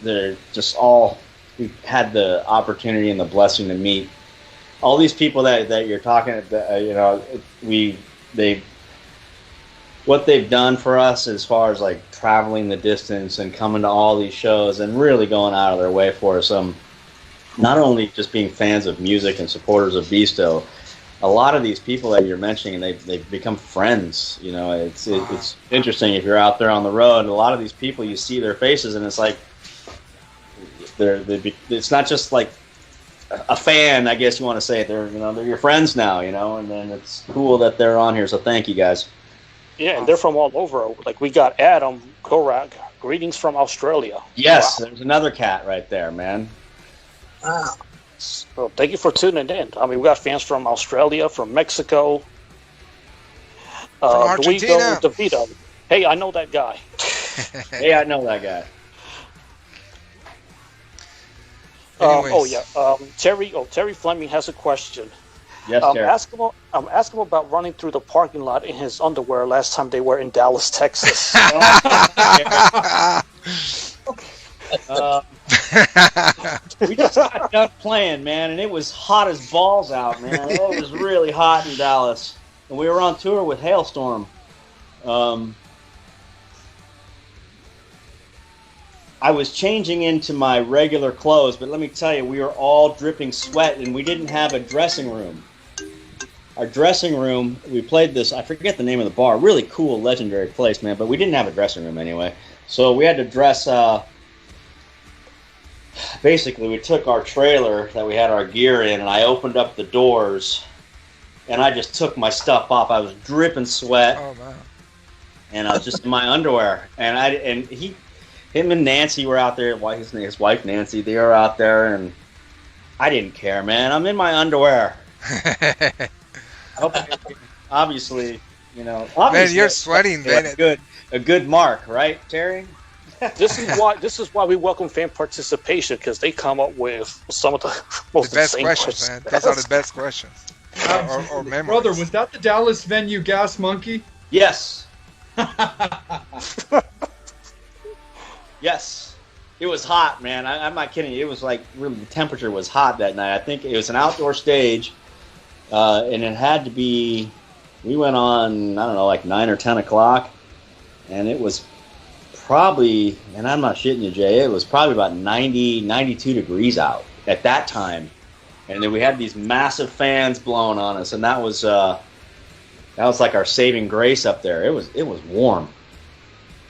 they're just all, we've had the opportunity and the blessing to meet all these people that you're talking about, what they've done for us as far as like traveling the distance and coming to all these shows and really going out of their way for us. Not only just being fans of music and supporters of Beasto, a lot of these people that you're mentioning, they've become friends. You know, it's interesting if you're out there on the road. A lot of these people, you see their faces, and it's like it's not just like a fan, I guess you want to say. They're your friends now. You know, and then it's cool that they're on here. So thank you guys. Yeah, and they're from all over. Like we got Adam Korak. Greetings from Australia. Yes, Wow. there's another cat right there, man. Wow. So thank you for tuning in. I mean, we got fans from Australia, from Mexico, From Argentina. DeVito. Hey, I know that guy. Hey, I know that guy. Anyways. Terry Fleming has a question. Yes, Terry. Ask him about running through the parking lot in his underwear last time they were in Dallas, Texas. We just got done playing, man, and it was hot as balls out, man. It was really hot in Dallas, and we were on tour with Hailstorm. I was changing into my regular clothes, but let me tell you, we were all dripping sweat, and we didn't have a dressing room. Our dressing room, we played this, I forget the name of the bar, really cool, legendary place, man, but we didn't have a dressing room anyway. So we had to dress, basically we took our trailer that we had our gear in, and I opened up the doors, and I just took my stuff off. I was dripping sweat, Oh man. and I was just in my underwear, and him and Nancy were out there, his wife Nancy, they were out there, and I didn't care, man. I'm in my underwear. Obviously, Man, you're sweating, man. A good mark, right, Terry? This is why we welcome fan participation, because they come up with some of the most The best insane questions, man. Those are the best questions. Or memories. Brother, was that the Dallas venue Gas Monkey? Yes. Yes. It was hot, man. I'm not kidding you. It was like, really, the temperature was hot that night. I think it was an outdoor stage, and it had to be, we went on, I don't know, like 9 or 10 o'clock, and it was probably, and I'm not shitting you, Jay, it was probably about 90, 92 degrees out at that time. And then we had these massive fans blowing on us, and that was like our saving grace up there. It was warm.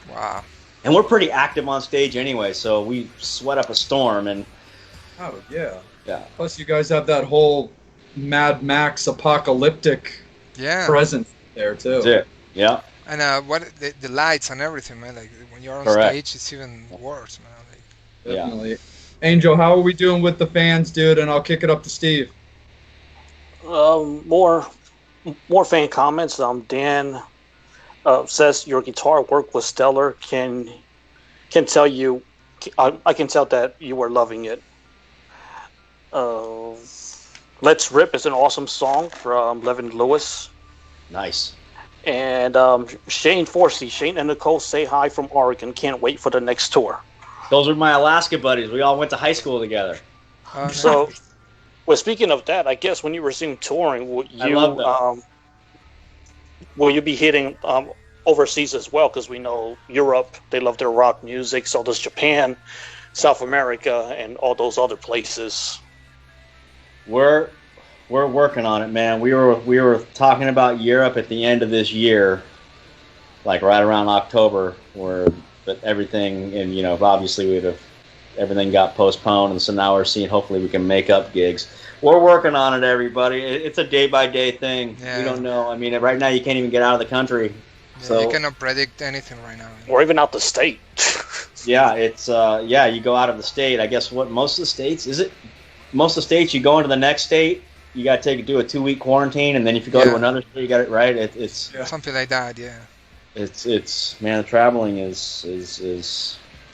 Wow. And we're pretty active on stage anyway, so we sweat up a storm. And Oh, yeah. yeah, Plus, you guys have that whole Mad Max apocalyptic Yeah. presence there, too. that's it. Yeah. And what the lights and everything, man. Like when you're on Correct. stage, it's even worse, man. Like, Yeah. Definitely. Angel, how are we doing with the fans, dude? And I'll kick it up to Steve. More fan comments. Dan says your guitar work was stellar. Can tell you, I can tell that you were loving it. Let's Rip is an awesome song from Levin Lewis. Nice. And Shane and Nicole say hi from Oregon. Can't wait for the next tour. Those are my Alaska buddies. We all went to high school together. So, well, speaking of that, I guess when you resume touring, I love that. Will you be hitting overseas as well? Because we know Europe, they love their rock music. So does Japan, South America, and all those other places. We're working on it, man. We were talking about Europe at the end of this year, like right around October, but everything, and obviously everything got postponed, and so now we're seeing, hopefully we can make up gigs. We're working on it, everybody. It's a day by day thing. Yeah. We don't know. I mean, right now you can't even get out of the country. yeah, So you cannot predict anything right now. Or even out the state. yeah, it's you go out of the state. I guess most of the states you go into the next state, you got to do a 2-week quarantine, and then if you go to Yeah. another state, you got it right. It's Yeah. Something like that, yeah. it's man, traveling is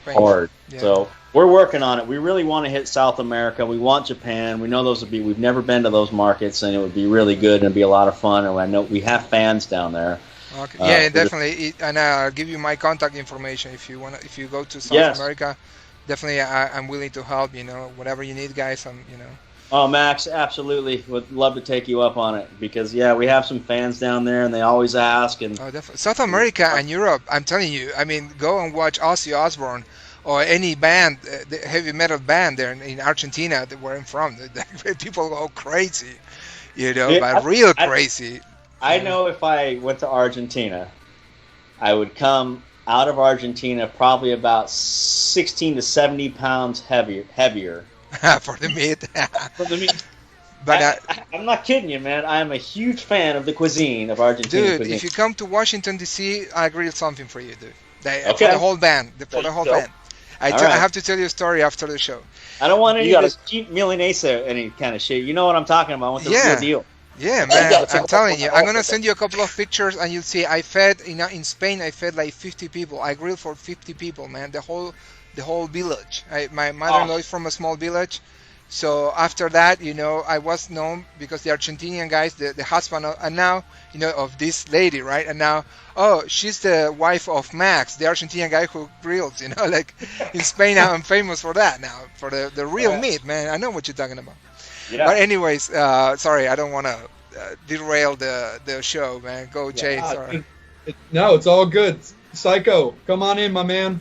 Painful. hard. Yeah. So we're working on it. We really want to hit South America. We want Japan. We know we've never been to those markets, and it would be really good and it'd be a lot of fun. And I know we have fans down there. Okay. Yeah, for the- definitely. And I'll give you my contact information if you want. If you go to South Yes. America, definitely I'm willing to help. Whatever you need, guys. Oh, Max, absolutely. Would love to take you up on it because, we have some fans down there, and they always ask. And Oh, definitely. South America and Europe. I'm telling you. I mean, go and watch Ozzy Osbourne or any band, the heavy metal band there in Argentina, where I'm from. People go crazy. You know, Yeah, but real crazy. I know if I went to Argentina, I would come out of Argentina probably about 16 to 70 pounds heavier. For the meat. For the meat. But I'm not kidding you, man. I am a huge fan of the cuisine of Argentinian dude, cuisine. if you come to Washington D.C., I grill something for you, dude. For Okay. the whole band. For the whole band. I have to tell you a story after the show. I don't want any of this cheap Milanesa, any kind of shit. You know what I'm talking about. I want the real deal. Yeah, man. I'm telling you. I'm gonna send you a couple of pictures, and you'll see. I fed in Spain. I fed like 50 people. I grilled for 50 people, man. The whole village. My mother-in-law is from a small village. So after that, you know, I was known because the Argentinian guys, the husband, and now, you know, of this lady, right? And now, oh, she's the wife of Max, the Argentinian guy who grills, you know, like in Spain, I'm famous for that now, for the real meat, man. I know what you're talking about. Yeah. But anyways, sorry, I don't want to derail the show, man. Go, Jay. Sorry. No, it's all good. Psycho, come on in, my man.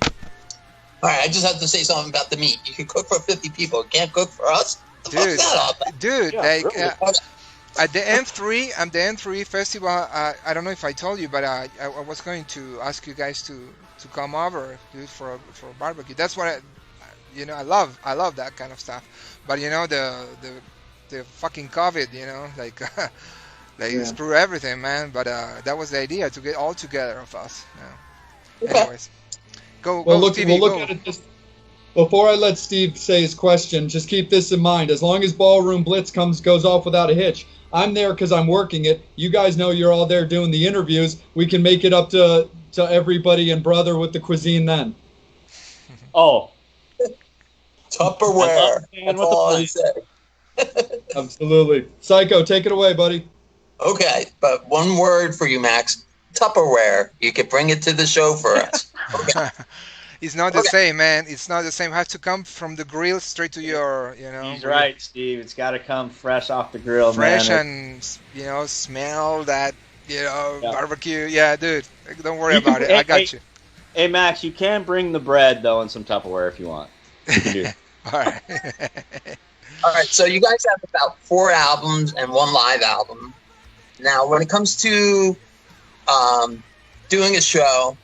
All right, I just have to say something about the meat. You can cook for 50 people. You can't cook for us? Dude, like, at the M3 festival, I don't know if I told you, but I was going to ask you guys to come over, dude, for a barbecue. That's what I love that kind of stuff. But you know, the fucking COVID, you know, like screw everything, man. But that was the idea, to get all together of us. Yeah. Okay. Anyways. We'll look at it just before I let Steve say his question. Just keep this in mind: as long as Ballroom Blitz goes off without a hitch, I'm there because I'm working it. You guys know you're all there doing the interviews. We can make it up to everybody and brother with the cuisine then. Oh, Tupperware. That's all I say. Absolutely, Psycho. Take it away, buddy. Okay, but one word for you, Max. Tupperware. You can bring it to the show for us. Okay. It's not the same, man. It's not the same. It has to come from the grill straight to your, you know. He's right, Steve. It's got to come fresh off the grill, fresh, man. And, you know, smell that, you know, barbecue. Yeah, dude. Don't worry about it. I got you. Hey, Max, you can bring the bread, though, and some Tupperware if you want. You can do it. All right. All right, so you guys have about 4 albums and 1 live album. Now, when it comes to doing a show,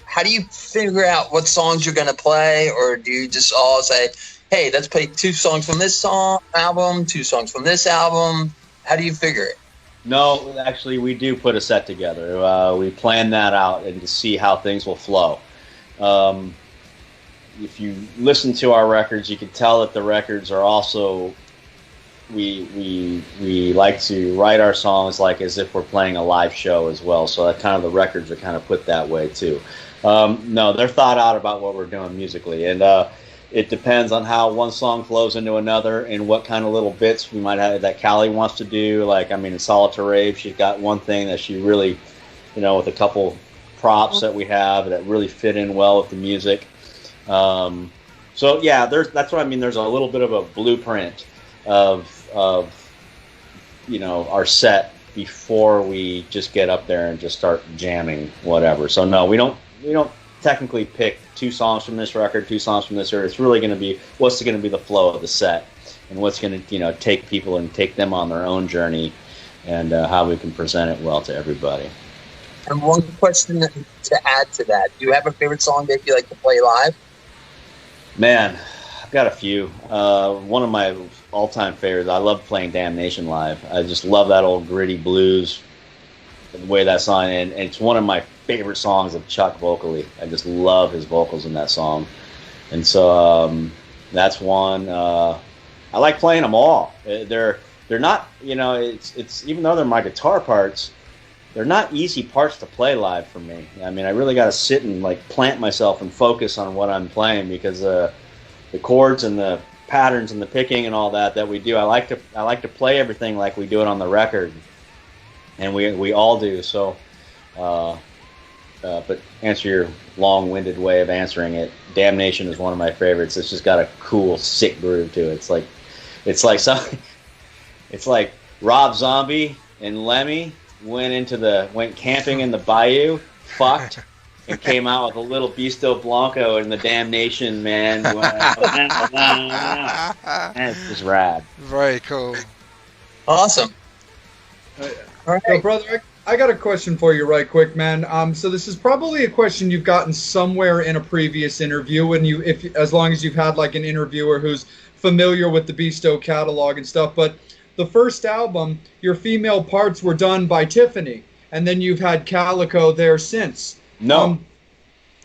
how do you figure out what songs you're going to play, or do you just all say, hey, let's play 2 songs from this album, 2 songs from this album? How do you figure it? No, actually, we do put a set together. We plan that out and to see how things will flow. If you listen to our records, you can tell that the records are also... We like to write our songs like as if we're playing a live show as well. So that kind of the records are kind of put that way too. No, they're thought out about what we're doing musically, and it depends on how one song flows into another and what kind of little bits we might have that Callie wants to do. Like, I mean, in Solitaire Rave, she's got one thing that she really, you know, with a couple props that we have that really fit in well with the music. So yeah, that's what I mean. There's a little bit of a blueprint of you know, our set before we just get up there and just start jamming whatever. So no, we don't technically pick 2 songs from this record, 2 songs from this record. It's really going to be what's going to be the flow of the set and what's going to, you know, take people and take them on their own journey, and how we can present it well to everybody. And one question to add to that: do you have a favorite song that you like to play live? Man, I've got a few. One of my all-time favorites, I love playing Damnation live. I just love that old gritty blues, the way that song, and it's one of my favorite songs of Chuck vocally. I just love his vocals in that song. And so that's one. I like playing them all. They're not, you know, it's even though they're my guitar parts, they're not easy parts to play live for me. I mean, I really got to sit and like plant myself and focus on what I'm playing, because the chords and the patterns and the picking and all that we do, I like to play everything like we do it on the record, and we all do. So, but answer your long-winded way of answering it, Damnation is one of my favorites. It's just got a cool, sick groove to it. It's like Rob Zombie and Lemmy went camping in the bayou, fucked, and came out with a little Beasto Blanco and the Damnation, man. It's just rad. Very cool. Awesome. All right. So, brother, I got a question for you right quick, man. So this is probably a question you've gotten somewhere in a previous interview, when as long as you've had like an interviewer who's familiar with the Beasto catalog and stuff. But the first album, your female parts were done by Tiffany, and then you've had Calico there since. No.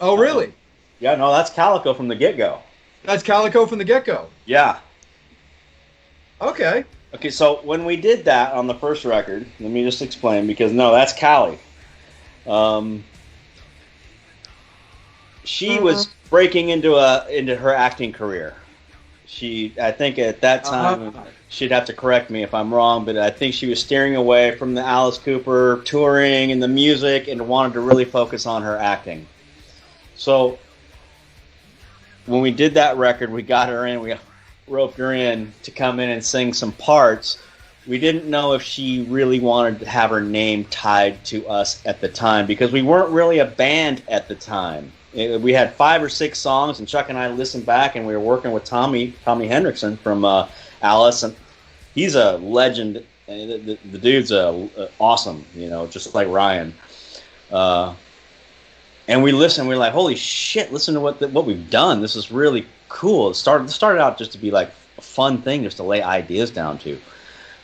Oh, really? Yeah, no, that's Calico from the get-go. That's Calico from the get-go. Yeah. Okay. Okay, so when we did that on the first record, let me just explain, because no, that's Callie. She was breaking into her acting career. I think at that time, she'd have to correct me if I'm wrong, but I think she was steering away from the Alice Cooper touring and the music and wanted to really focus on her acting. So when we did that record, we got her in, we roped her in to come in and sing some parts. We didn't know if she really wanted to have her name tied to us at the time, because we weren't really a band at the time. We had 5 or 6 songs, and Chuck and I listened back, and we were working with Tommy Hendrickson from Alice, and he's a legend. The dude's awesome, just like Ryan. And we listened, we were like, holy shit, listen to what we've done. This is really cool. It started out just to be like a fun thing just to lay ideas down to.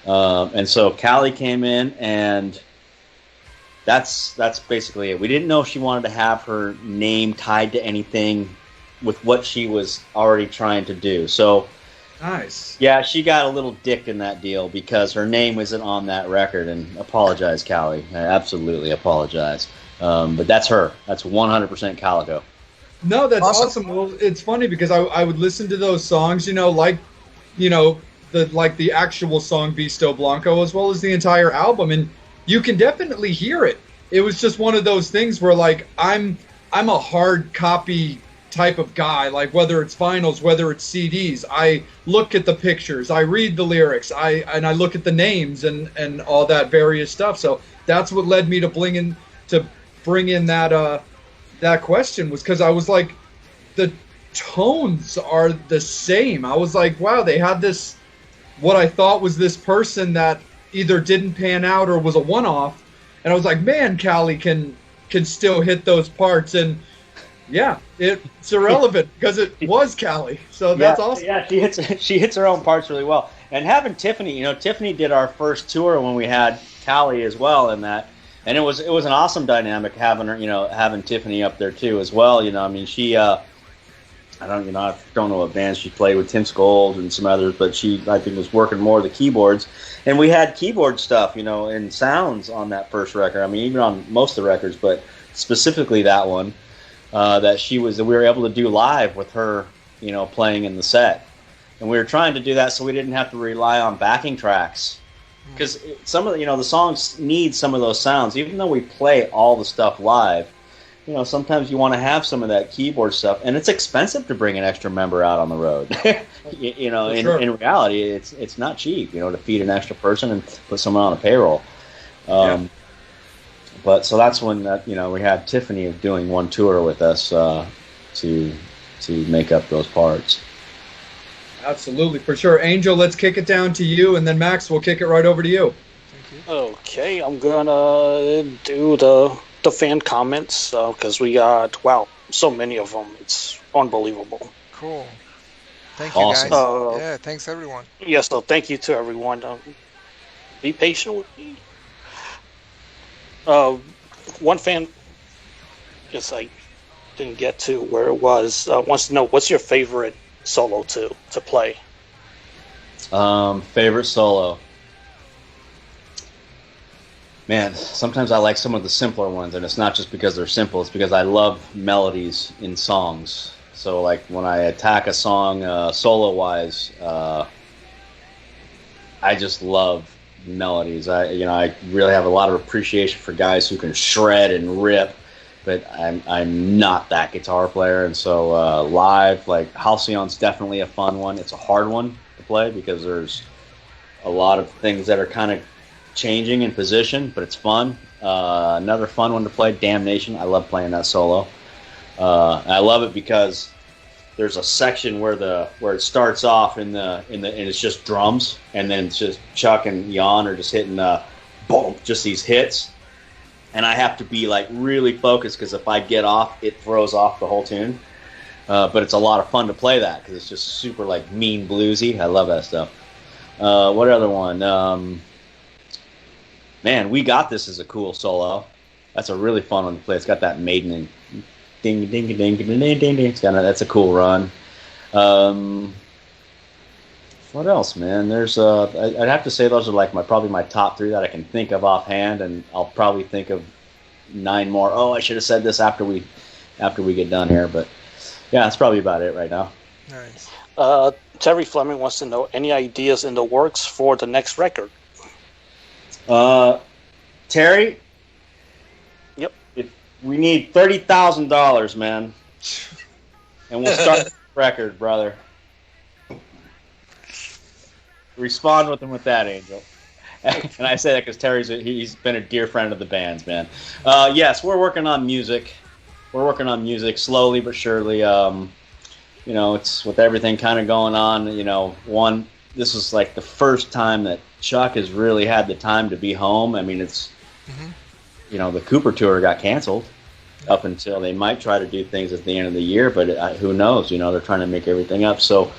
And so Callie came in, and that's basically it. We didn't know if she wanted to have her name tied to anything with what she was already trying to do. So nice. Yeah, she got a little dicked in that deal because her name wasn't on that record, and apologize, Callie. I absolutely apologize. But that's her. That's 100% Calico. No, that's awesome. Well, it's funny because I would listen to those songs, like the actual song Beasto Blanco, as well as the entire album, and you can definitely hear it. It was just one of those things where, like, I'm a hard copy type of guy. Like, whether it's vinyls, whether it's CDs, I look at the pictures, I read the lyrics, I look at the names and all that various stuff. So that's what led me to bring in that question, was because I was like, the tones are the same. I was like, wow, they had this, what I thought was this person that either didn't pan out or was a one-off, and I was like, man, Callie can still hit those parts. And yeah, it's irrelevant because it was Callie. So that's awesome. Yeah, she hits her own parts really well. And having Tiffany, Tiffany did our first tour when we had Callie as well in that. And it was an awesome dynamic having her, having Tiffany up there too as well. She I don't know what bands she played with, Tim Skold and some others, but she, I think, was working more the keyboards. And we had keyboard stuff, and sounds on that first record. I mean, even on most of the records, but specifically that one, that we were able to do live with her, playing in the set. And we were trying to do that so we didn't have to rely on backing tracks. Because some of the songs need some of those sounds, even though we play all the stuff live. Sometimes you want to have some of that keyboard stuff, and it's expensive to bring an extra member out on the road. In reality, it's not cheap, to feed an extra person and put someone on a payroll. But so that's when we had Tiffany doing one tour with us to make up those parts. Absolutely, for sure. Angel, let's kick it down to you, and then Max, we'll kick it right over to you. Thank you. Okay, I'm gonna do the fan comments because we got so many of them. It's unbelievable. Cool. Thank you, Awesome. guys. Yeah, thanks everyone. Yes, so thank you to everyone. Be patient with me. One fan, just I didn't get to where it was, wants to know, what's your favorite solo to play? Favorite solo. Man, sometimes I like some of the simpler ones, and it's not just because they're simple, it's because I love melodies in songs. So like when I attack a song solo-wise, I just love melodies. I really have a lot of appreciation for guys who can shred and rip, but I'm not that guitar player, and so live, like Halcyon's definitely a fun one. It's a hard one to play because there's a lot of things that are kind of changing in position, but it's fun. Another fun one to play, Damnation. I love playing that solo. I love it because there's a section where it starts off and it's just drums, and then it's just Chuck and Jan are just hitting boom, just these hits, and I have to be like really focused because if I get off, it throws off the whole tune. But it's a lot of fun to play that because it's just super like mean bluesy. I love that stuff. What other one? Man, We Got This is a cool solo. That's a really fun one to play. It's got that maiden and ding ding ding ding ding ding ding. It's got that's a cool run. What else, man? There's I'd have to say those are like probably my top 3 that I can think of offhand, and I'll probably think of 9 more. Oh, I should have said this after we get done here, but yeah, that's probably about it right now. Nice. Terry Fleming wants to know any ideas in the works for the next record. Terry. Yep. We need $30,000, man, and we'll start the record, brother. Respond with him with that, Angel. And I say that because he's been a dear friend of the band's, man. Yes, we're working on music. We're working on music slowly but surely. It's with everything kind of going on. This was like the first time that Chuck has really had the time to be home. I mean, it's. The Cooper tour got canceled up until they might try to do things at the end of the year, but who knows? They're trying to make everything up. So,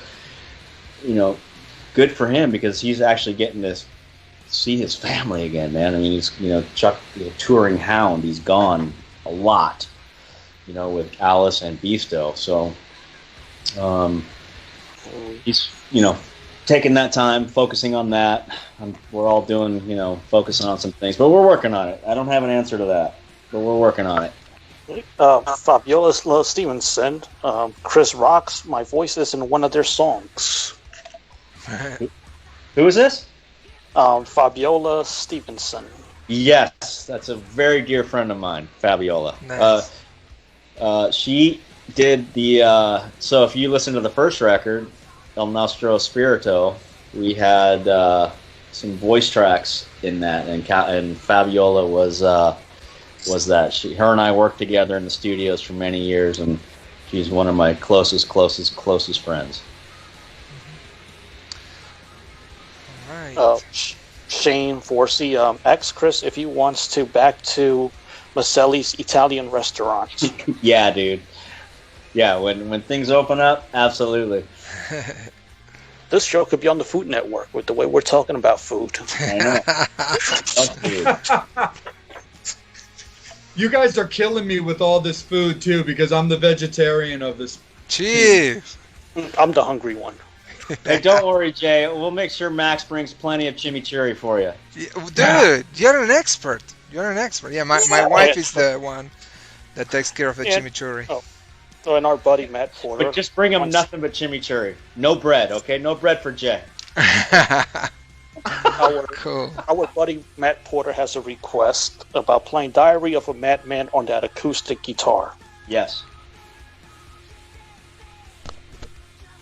good for him because he's actually getting to see his family again, man. I mean, he's, Chuck, the touring hound. He's gone a lot, with Alice and Beasto. So, he's, taking that time, focusing on that. We're all doing, focusing on some things, but we're working on it. I don't have an answer to that, but we're working on it. Fabiola Stevenson, Chris Rock's My Voice is in one of their songs. Who is this? Fabiola Stevenson. Yes, that's a very dear friend of mine, Fabiola. Nice. She did the, so if you listen to the first record, El Nostro Spirito, we had some voice tracks in that, and Fabiola was that. Her and I worked together in the studios for many years, and she's one of my closest friends. All right. Shane Forsey, ex Chris, if he wants to back to Maselli's Italian restaurant. Yeah, dude. Yeah, when things open up, absolutely. This show could be on the Food Network with the way we're talking about food. I know. You guys are killing me with all this food too, because I'm the vegetarian of this. Jeez. I'm the hungry one. Hey, don't worry, Jay. We'll make sure Max brings plenty of chimichurri for you. Dude, you're an expert. You're an expert. Yeah, my wife is the one that takes care of the chimichurri. Oh. So, and our buddy Matt Porter. But just bring him nothing but chimichurri. No bread, okay? No bread for Jay. Cool. Our buddy Matt Porter has a request about playing Diary of a Madman on that acoustic guitar. Yes.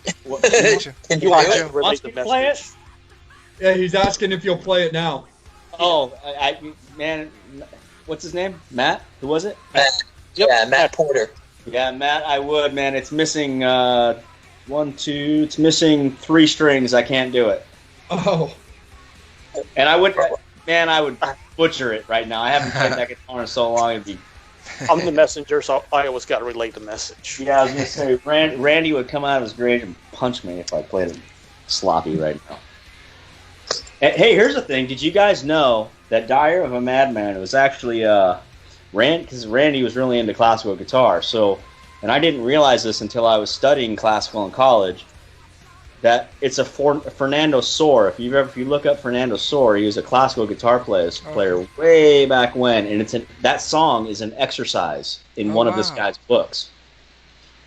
Can you want do to it? relate the Play it? message? Yeah, he's asking if you'll play it now. Oh, man, what's his name? Matt? Who was it? Matt. Yep. Yeah, Matt Porter. Yeah, Matt, I would, man. It's missing it's missing 3 strings. I can't do it. Oh. And I would butcher it right now. I haven't played that guitar in so long. It'd be... I'm the messenger, so I always got to relay the message. Yeah, I was going to say, Randy would come out of his grave and punch me if I played it sloppy right now. And, hey, here's the thing. Did you guys know that Diary of a Madman was actually... because Randy was really into classical guitar, and I didn't realize this until I was studying classical in college, that it's a Fernando Sor. If you look up Fernando Sor, he was a classical guitar player way back when, and that song is an exercise in one of this guy's books.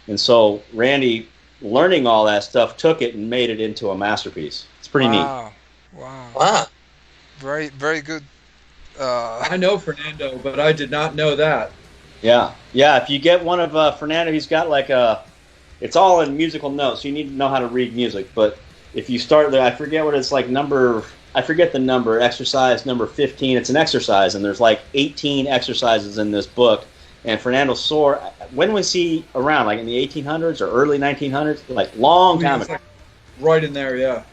And so Randy, learning all that stuff, took it and made it into a masterpiece. It's pretty neat. Wow. Very, very good. I know Fernando, but I did not know that. Yeah. If you get one of Fernando, he's got it's all in musical notes. So you need to know how to read music. But if you start there, I forget what it's like. I forget the number. Exercise number 15. It's an exercise, and there's like 18 exercises in this book, And Fernando Sor, when was he around? Like in the 1800s or early 1900s? Like long time ago. Like right in there, yeah.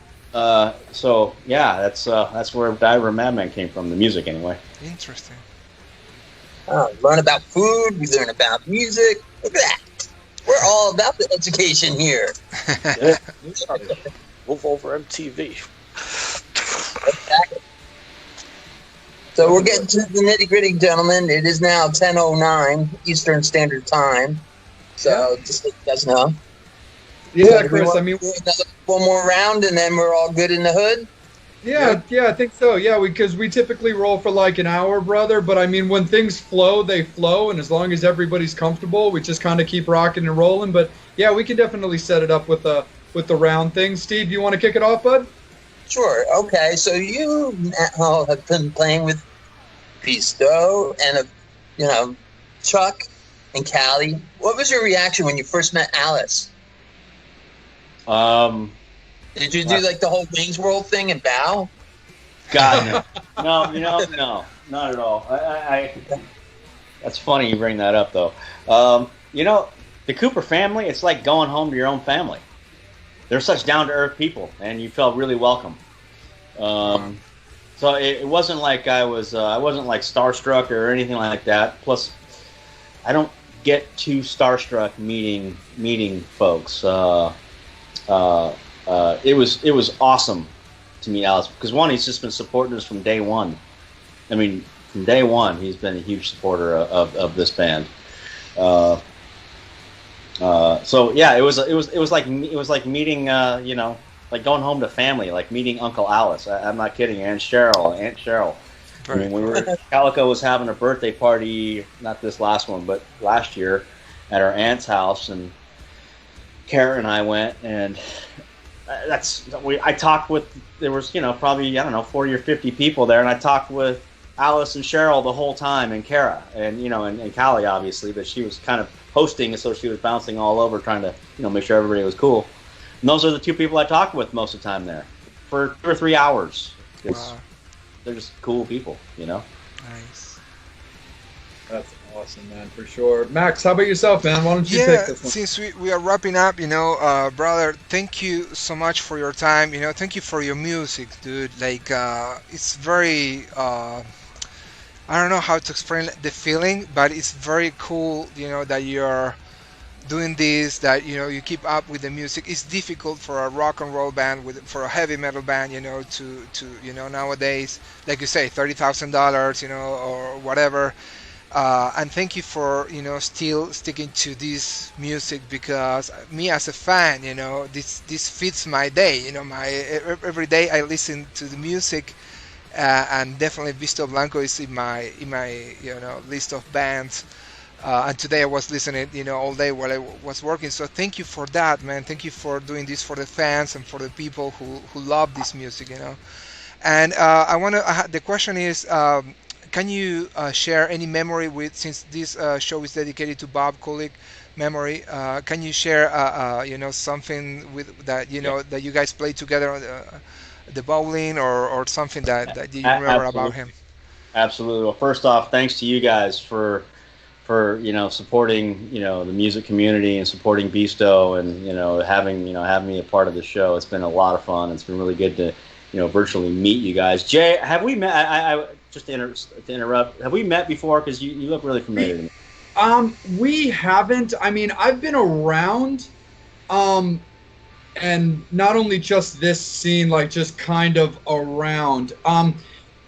So yeah, that's where Diver Madman came from. The music, anyway. Interesting. Learn about food. We learn about music. Look at that. We're all about the education here. Move over MTV. Exactly. So we're getting to the nitty gritty, gentlemen. It is now 10:09 Eastern Standard Time. So just so you guys know. Yeah, So Chris. I mean, one more round, and then we're all good in the hood. yeah, I think so. Yeah, because we typically roll for like an hour, brother. But I mean, when things flow, they flow, and as long as everybody's comfortable, we just kind of keep rocking and rolling. But yeah, we can definitely set it up with the round thing. Steve, you want to kick it off, bud? Sure. Okay. So you have been playing with Beasto and Chuck and Callie. What was your reaction when you first met Alice? Did you do like the whole Wings World thing and bow? God, no, no, not at all. I that's funny you bring that up, though. The Cooper family, it's like going home to your own family. They're such down-to-earth people, and you felt really welcome. So it wasn't like I wasn't like starstruck or anything like that. Plus, I don't get too starstruck meeting folks. It was awesome to meet Alice because one, he's just been supporting us from day one. I mean, from day one, he's been a huge supporter of this band. So yeah, it was like meeting like going home to family, like meeting Uncle Alice. I'm not kidding. Aunt Cheryl. I mean, Calico was having a birthday party, not this last one, but last year, at our aunt's house, and Karen and I went, and I talked with, there was, probably, I don't know, 40 or 50 people there, and I talked with Alice and Cheryl the whole time, and Kara, and, and Callie, obviously, but she was kind of hosting, so she was bouncing all over, trying to, make sure everybody was cool. And those are the two people I talked with most of the time there, for 2 or 3 hours. Wow. They're just cool people, Nice. That's awesome, man, for sure. Max, how about yourself, man? Why don't you take this one? Since we are wrapping up, brother, thank you so much for your time. Thank you for your music, dude. Like, it's very, I don't know how to explain the feeling, but it's very cool, that you're doing this, that you keep up with the music. It's difficult for a rock and roll band, for a heavy metal band, to nowadays, like you say, $30,000, or whatever. And thank you for still sticking to this music, because me as a fan, this fits my day. Every day I listen to the music, and definitely Beasto Blanco is in my list of bands. And today I was listening, all day while I was working. So thank you for that, man. Thank you for doing this for the fans and for the people who love this music, And the question is, can you share any memory since this show is dedicated to Bob Kulick memory? Can you share, something with that, that you guys played together on the bowling, or something that you remember about him? Absolutely. Well, first off, thanks to you guys for supporting the music community and supporting Beasto, and having me a part of the show. It's been a lot of fun. It's been really good to virtually meet you guys. Jay, have we met? I just to interrupt. Have we met before? Because you look really familiar to me. We haven't. I mean, I've been around, and not only just this scene, like just kind of around.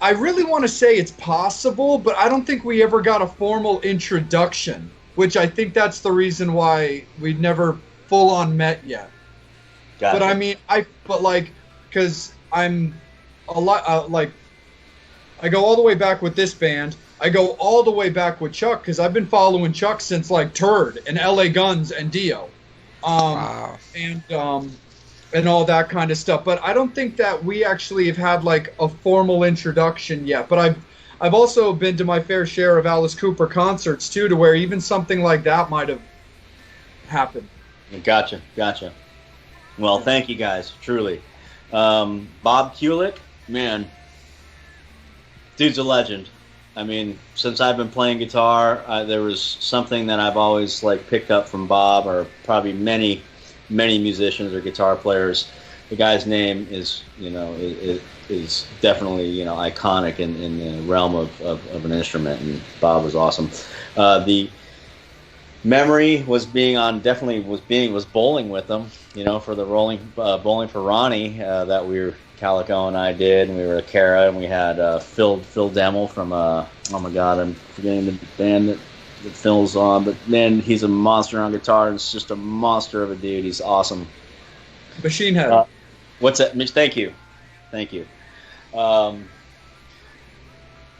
I really want to say it's possible, but I don't think we ever got a formal introduction, which I think that's the reason why we'd never full on met yet. Gotcha. But I mean, because I'm a lot, I go all the way back with this band. I go all the way back with Chuck, because I've been following Chuck since like Turd and LA Guns and Dio. Wow. And all that kind of stuff. But I don't think that we actually have had like a formal introduction yet. But I've also been to my fair share of Alice Cooper concerts too, to where even something like that might have happened. Gotcha. Well, thank you guys, truly. Bob Kulick, man, dude's a legend. I mean, since I've been playing guitar, there was something that I've always like picked up from Bob, or probably many musicians or guitar players. The guy's name is, is definitely, iconic in the realm of an instrument, and Bob was awesome. The memory was was bowling with them, for the bowling for Ronnie that Calico and I did, and we were at Cara, and we had Phil Demmel from oh my god, I'm forgetting the band that Phil's on, but man, he's a monster on guitar, and it's just a monster of a dude. He's awesome. Machine Head. What's that? Thank you.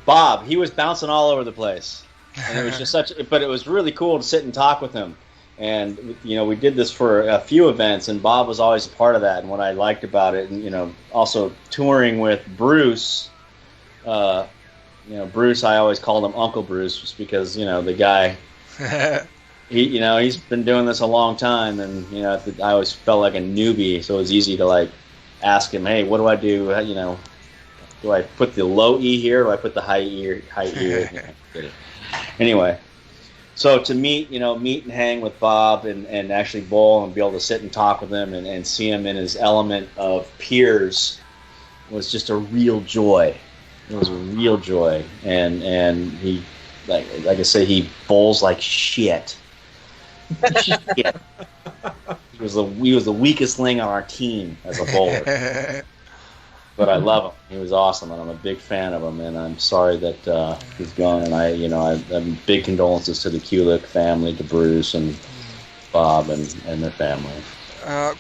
Bob, he was bouncing all over the place, and it was just but it was really cool to sit and talk with him. And we did this for a few events, and Bob was always a part of that. And what I liked about it, and also touring with Bruce. Bruce, I always called him Uncle Bruce, just because the guy. He's been doing this a long time, and I always felt like a newbie, so it was easy to like ask him, hey, what do I do? Do I put the low E here? Do I put the high E? Anyway. So to meet and hang with Bob and actually bowl and be able to sit and talk with him and see him in his element of peers was just a real joy. It was a real joy. And he, like I say, he bowls like shit. He was the weakest link on our team as a bowler. But I love him. He was awesome, and I'm a big fan of him. And I'm sorry that he's gone. And I'm big condolences to the Kulik family, to Bruce and Bob and their family.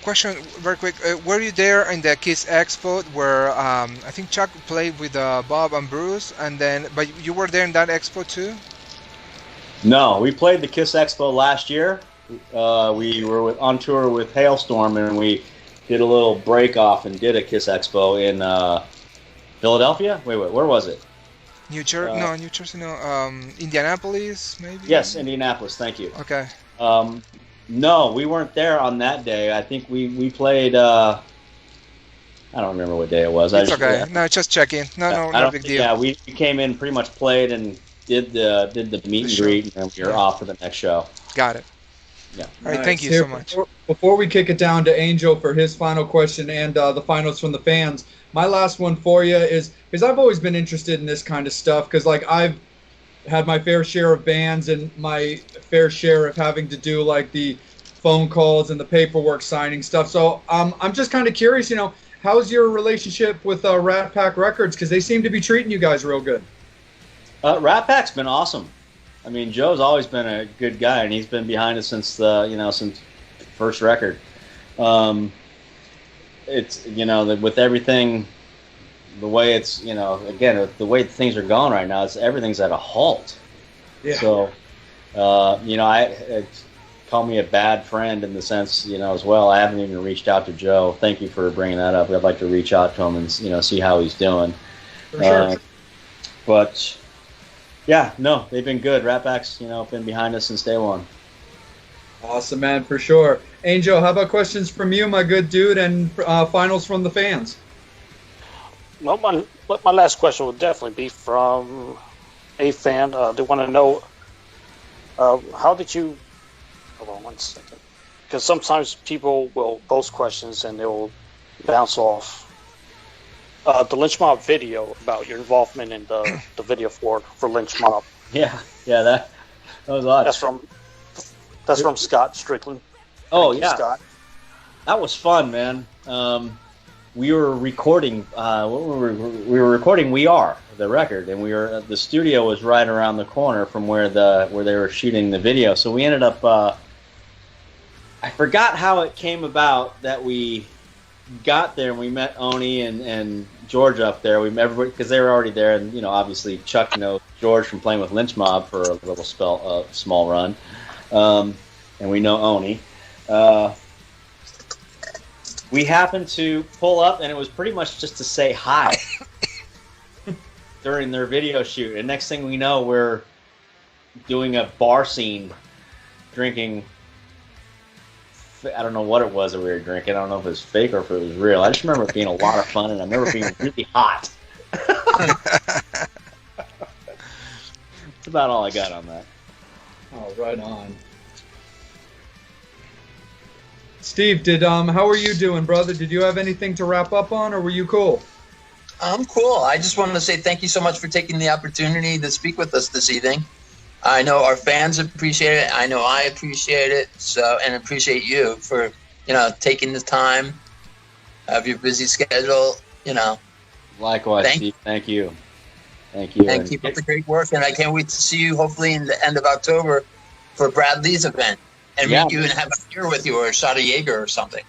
Question, very quick. Were you there in the Kiss Expo where I think Chuck played with Bob and Bruce, but you were there in that expo too? No, we played the Kiss Expo last year. We were on tour with Hailstorm, and we did a little break off and did a Kiss Expo in Philadelphia. Wait, where was it? New Jersey, no. Indianapolis, maybe. Yes, Indianapolis. Thank you. Okay. No, we weren't there on that day. I think we played. I don't remember what day it was. It's okay. No, just checking. No big deal. Yeah, we came in, pretty much played, and did the meet and greet, and we were off for the next show. Got it. Yeah. All right, thank you so much. Before we kick it down to Angel for his final question and the finals from the fans, my last one for you is, because I've always been interested in this kind of stuff, because like I've had my fair share of bands and my fair share of having to do like the phone calls and the paperwork signing stuff. So I'm just kind of curious, how's your relationship with Rat Pack Records? Because they seem to be treating you guys real good. Rat Pack's been awesome. I mean, Joe's always been a good guy, and he's been behind us since since first record. It's with everything, the way it's again, the way things are going right now, everything's at a halt. Yeah. So call me a bad friend in the sense as well. I haven't even reached out to Joe. Thank you for bringing that up. I'd like to reach out to him and see how he's doing. For sure. But. Yeah, no, they've been good. Rat Pack's, been behind us since day one. Awesome, man, for sure. Angel, how about questions from you, my good dude, and finals from the fans? Well, my last question will definitely be from a fan. They want to know, how did you... Hold on one second. Because sometimes people will post questions and they will bounce off. The Lynch Mob video, about your involvement in the video for Lynch Mob. Yeah, that was awesome. That's from Scott Strickland. Oh, Thank you, yeah. Scott. That was fun, man. We were recording. We were recording We Are, the record, and the studio was right around the corner from where they were shooting the video. So we ended up. I forgot how it came about that we got there and we met Oni and George up there. We met everybody because they were already there, and obviously Chuck knows George from playing with Lynch Mob for a little small run, and we know Oni. We happened to pull up, and it was pretty much just to say hi during their video shoot. And next thing we know, we're doing a bar scene, drinking. I don't know what it was that we were drinking. I don't know if it was fake or if it was real. I just remember it being a lot of fun, and I remember it being really hot. about all I got on that. Oh, right on. Steve, how are you doing, brother? Did you have anything to wrap up on, or were you cool? I'm cool. I just wanted to say thank you so much for taking the opportunity to speak with us this evening. I know our fans appreciate it. I know I appreciate it. And appreciate you for, taking the time of your busy schedule, Likewise, Steve. Thank you. Thank you. And keep up the great work. And I can't wait to see you hopefully in the end of October for Bradley's event and meet you and have a beer with you or a shot of Jaeger or something.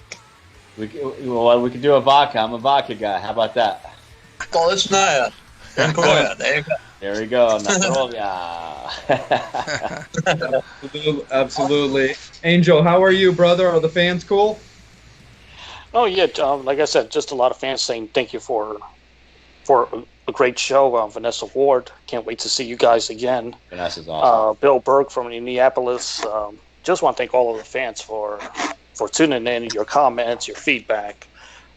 We could do a vodka. I'm a vodka guy. How about that? Polesnaya. There you go. There we go. Absolutely. Angel, how are you, brother? Are the fans cool? Oh yeah, like I said, just a lot of fans saying thank you for a great show. Vanessa Ward, can't wait to see you guys again. Vanessa's awesome. Bill Berg from Indianapolis. Just want to thank all of the fans for tuning in, your comments, your feedback,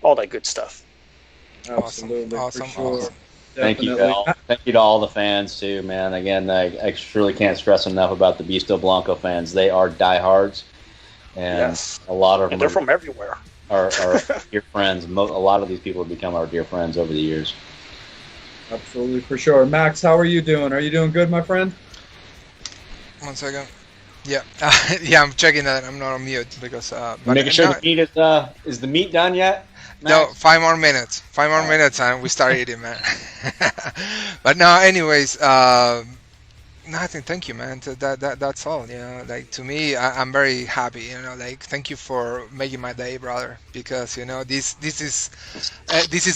all that good stuff. Absolutely, awesome. For sure. Awesome. Thank you to all the fans too, man. Again, I truly can't stress enough about the Beasto Blanco fans. They are diehards, and a lot of them they're from everywhere. Are dear friends. A lot of these people have become our dear friends over the years. Absolutely, for sure. Max, how are you doing? Are you doing good, my friend? 1 second. Yeah, yeah. I'm checking that I'm not on mute because. Making sure the meat is the meat done yet? Max? No, 5 more minutes. 5 more minutes, and we start eating, man. But no, anyways, nothing. Thank you, man. That's all. Like to me, I'm very happy. Thank you for making my day, brother. Because this is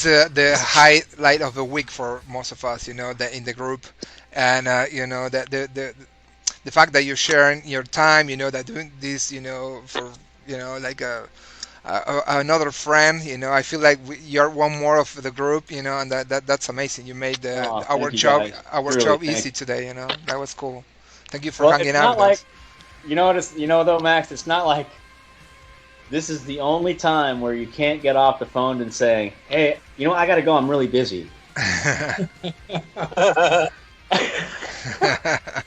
the highlight of the week for most of us. In the group, and the fact that you're sharing your time. That doing this. For like another friend. I feel like you're one more of the group. And that's amazing. You made our job easy today. That was cool. Thank you for hanging out with us. Though, Max, it's not like this is the only time where you can't get off the phone and say, "Hey, I got to go. I'm really busy."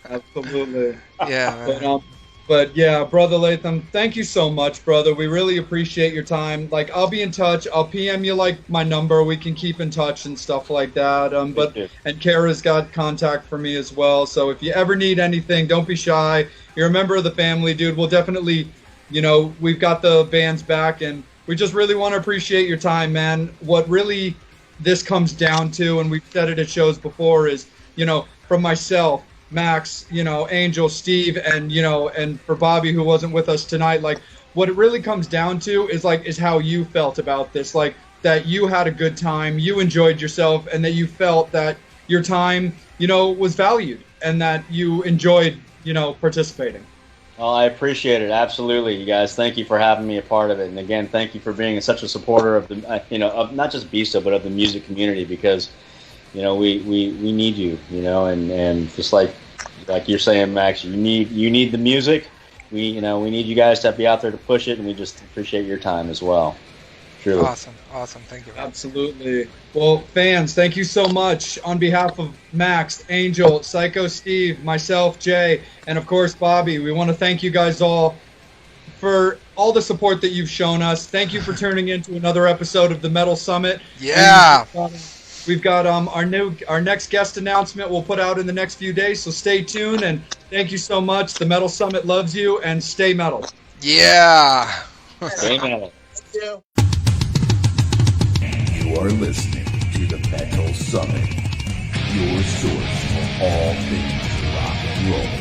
Absolutely. Yeah. But yeah, brother Latham, thank you so much, brother. We really appreciate your time. I'll be in touch. I'll PM you my number. We can keep in touch and stuff like that. And Kara's got contact for me as well. So if you ever need anything, don't be shy. You're a member of the family, dude. We'll definitely, we've got the band's back, and we just really want to appreciate your time, man. What really this comes down to, and we've said it at shows before, is, from myself, Max, Angel, Steve, and for Bobby, who wasn't with us tonight, what it really comes down to is how you felt about this, that you had a good time, you enjoyed yourself, and that you felt that your time, was valued, and that you enjoyed, participating. Well, I appreciate it. Absolutely, you guys. Thank you for having me a part of it. And again, thank you for being such a supporter of the, of not just Beasto, but of the music community, because we need you, and just like you're saying, Max, you need the music. We need you guys to be out there to push it, and we just appreciate your time as well. Truly. Awesome. Thank you. Absolutely. Well, fans, thank you so much. On behalf of Max, Angel, Psycho Steve, myself, Jay, and of course Bobby, we want to thank you guys all for all the support that you've shown us. Thank you for tuning in to another episode of the Metal Summit. Yeah. We've got our next guest announcement we'll put out in the next few days, so stay tuned, and thank you so much. The Metal Summit loves you, and stay metal. Yeah. Stay metal. Thank you. You are listening to the Metal Summit, your source for all things rock and roll.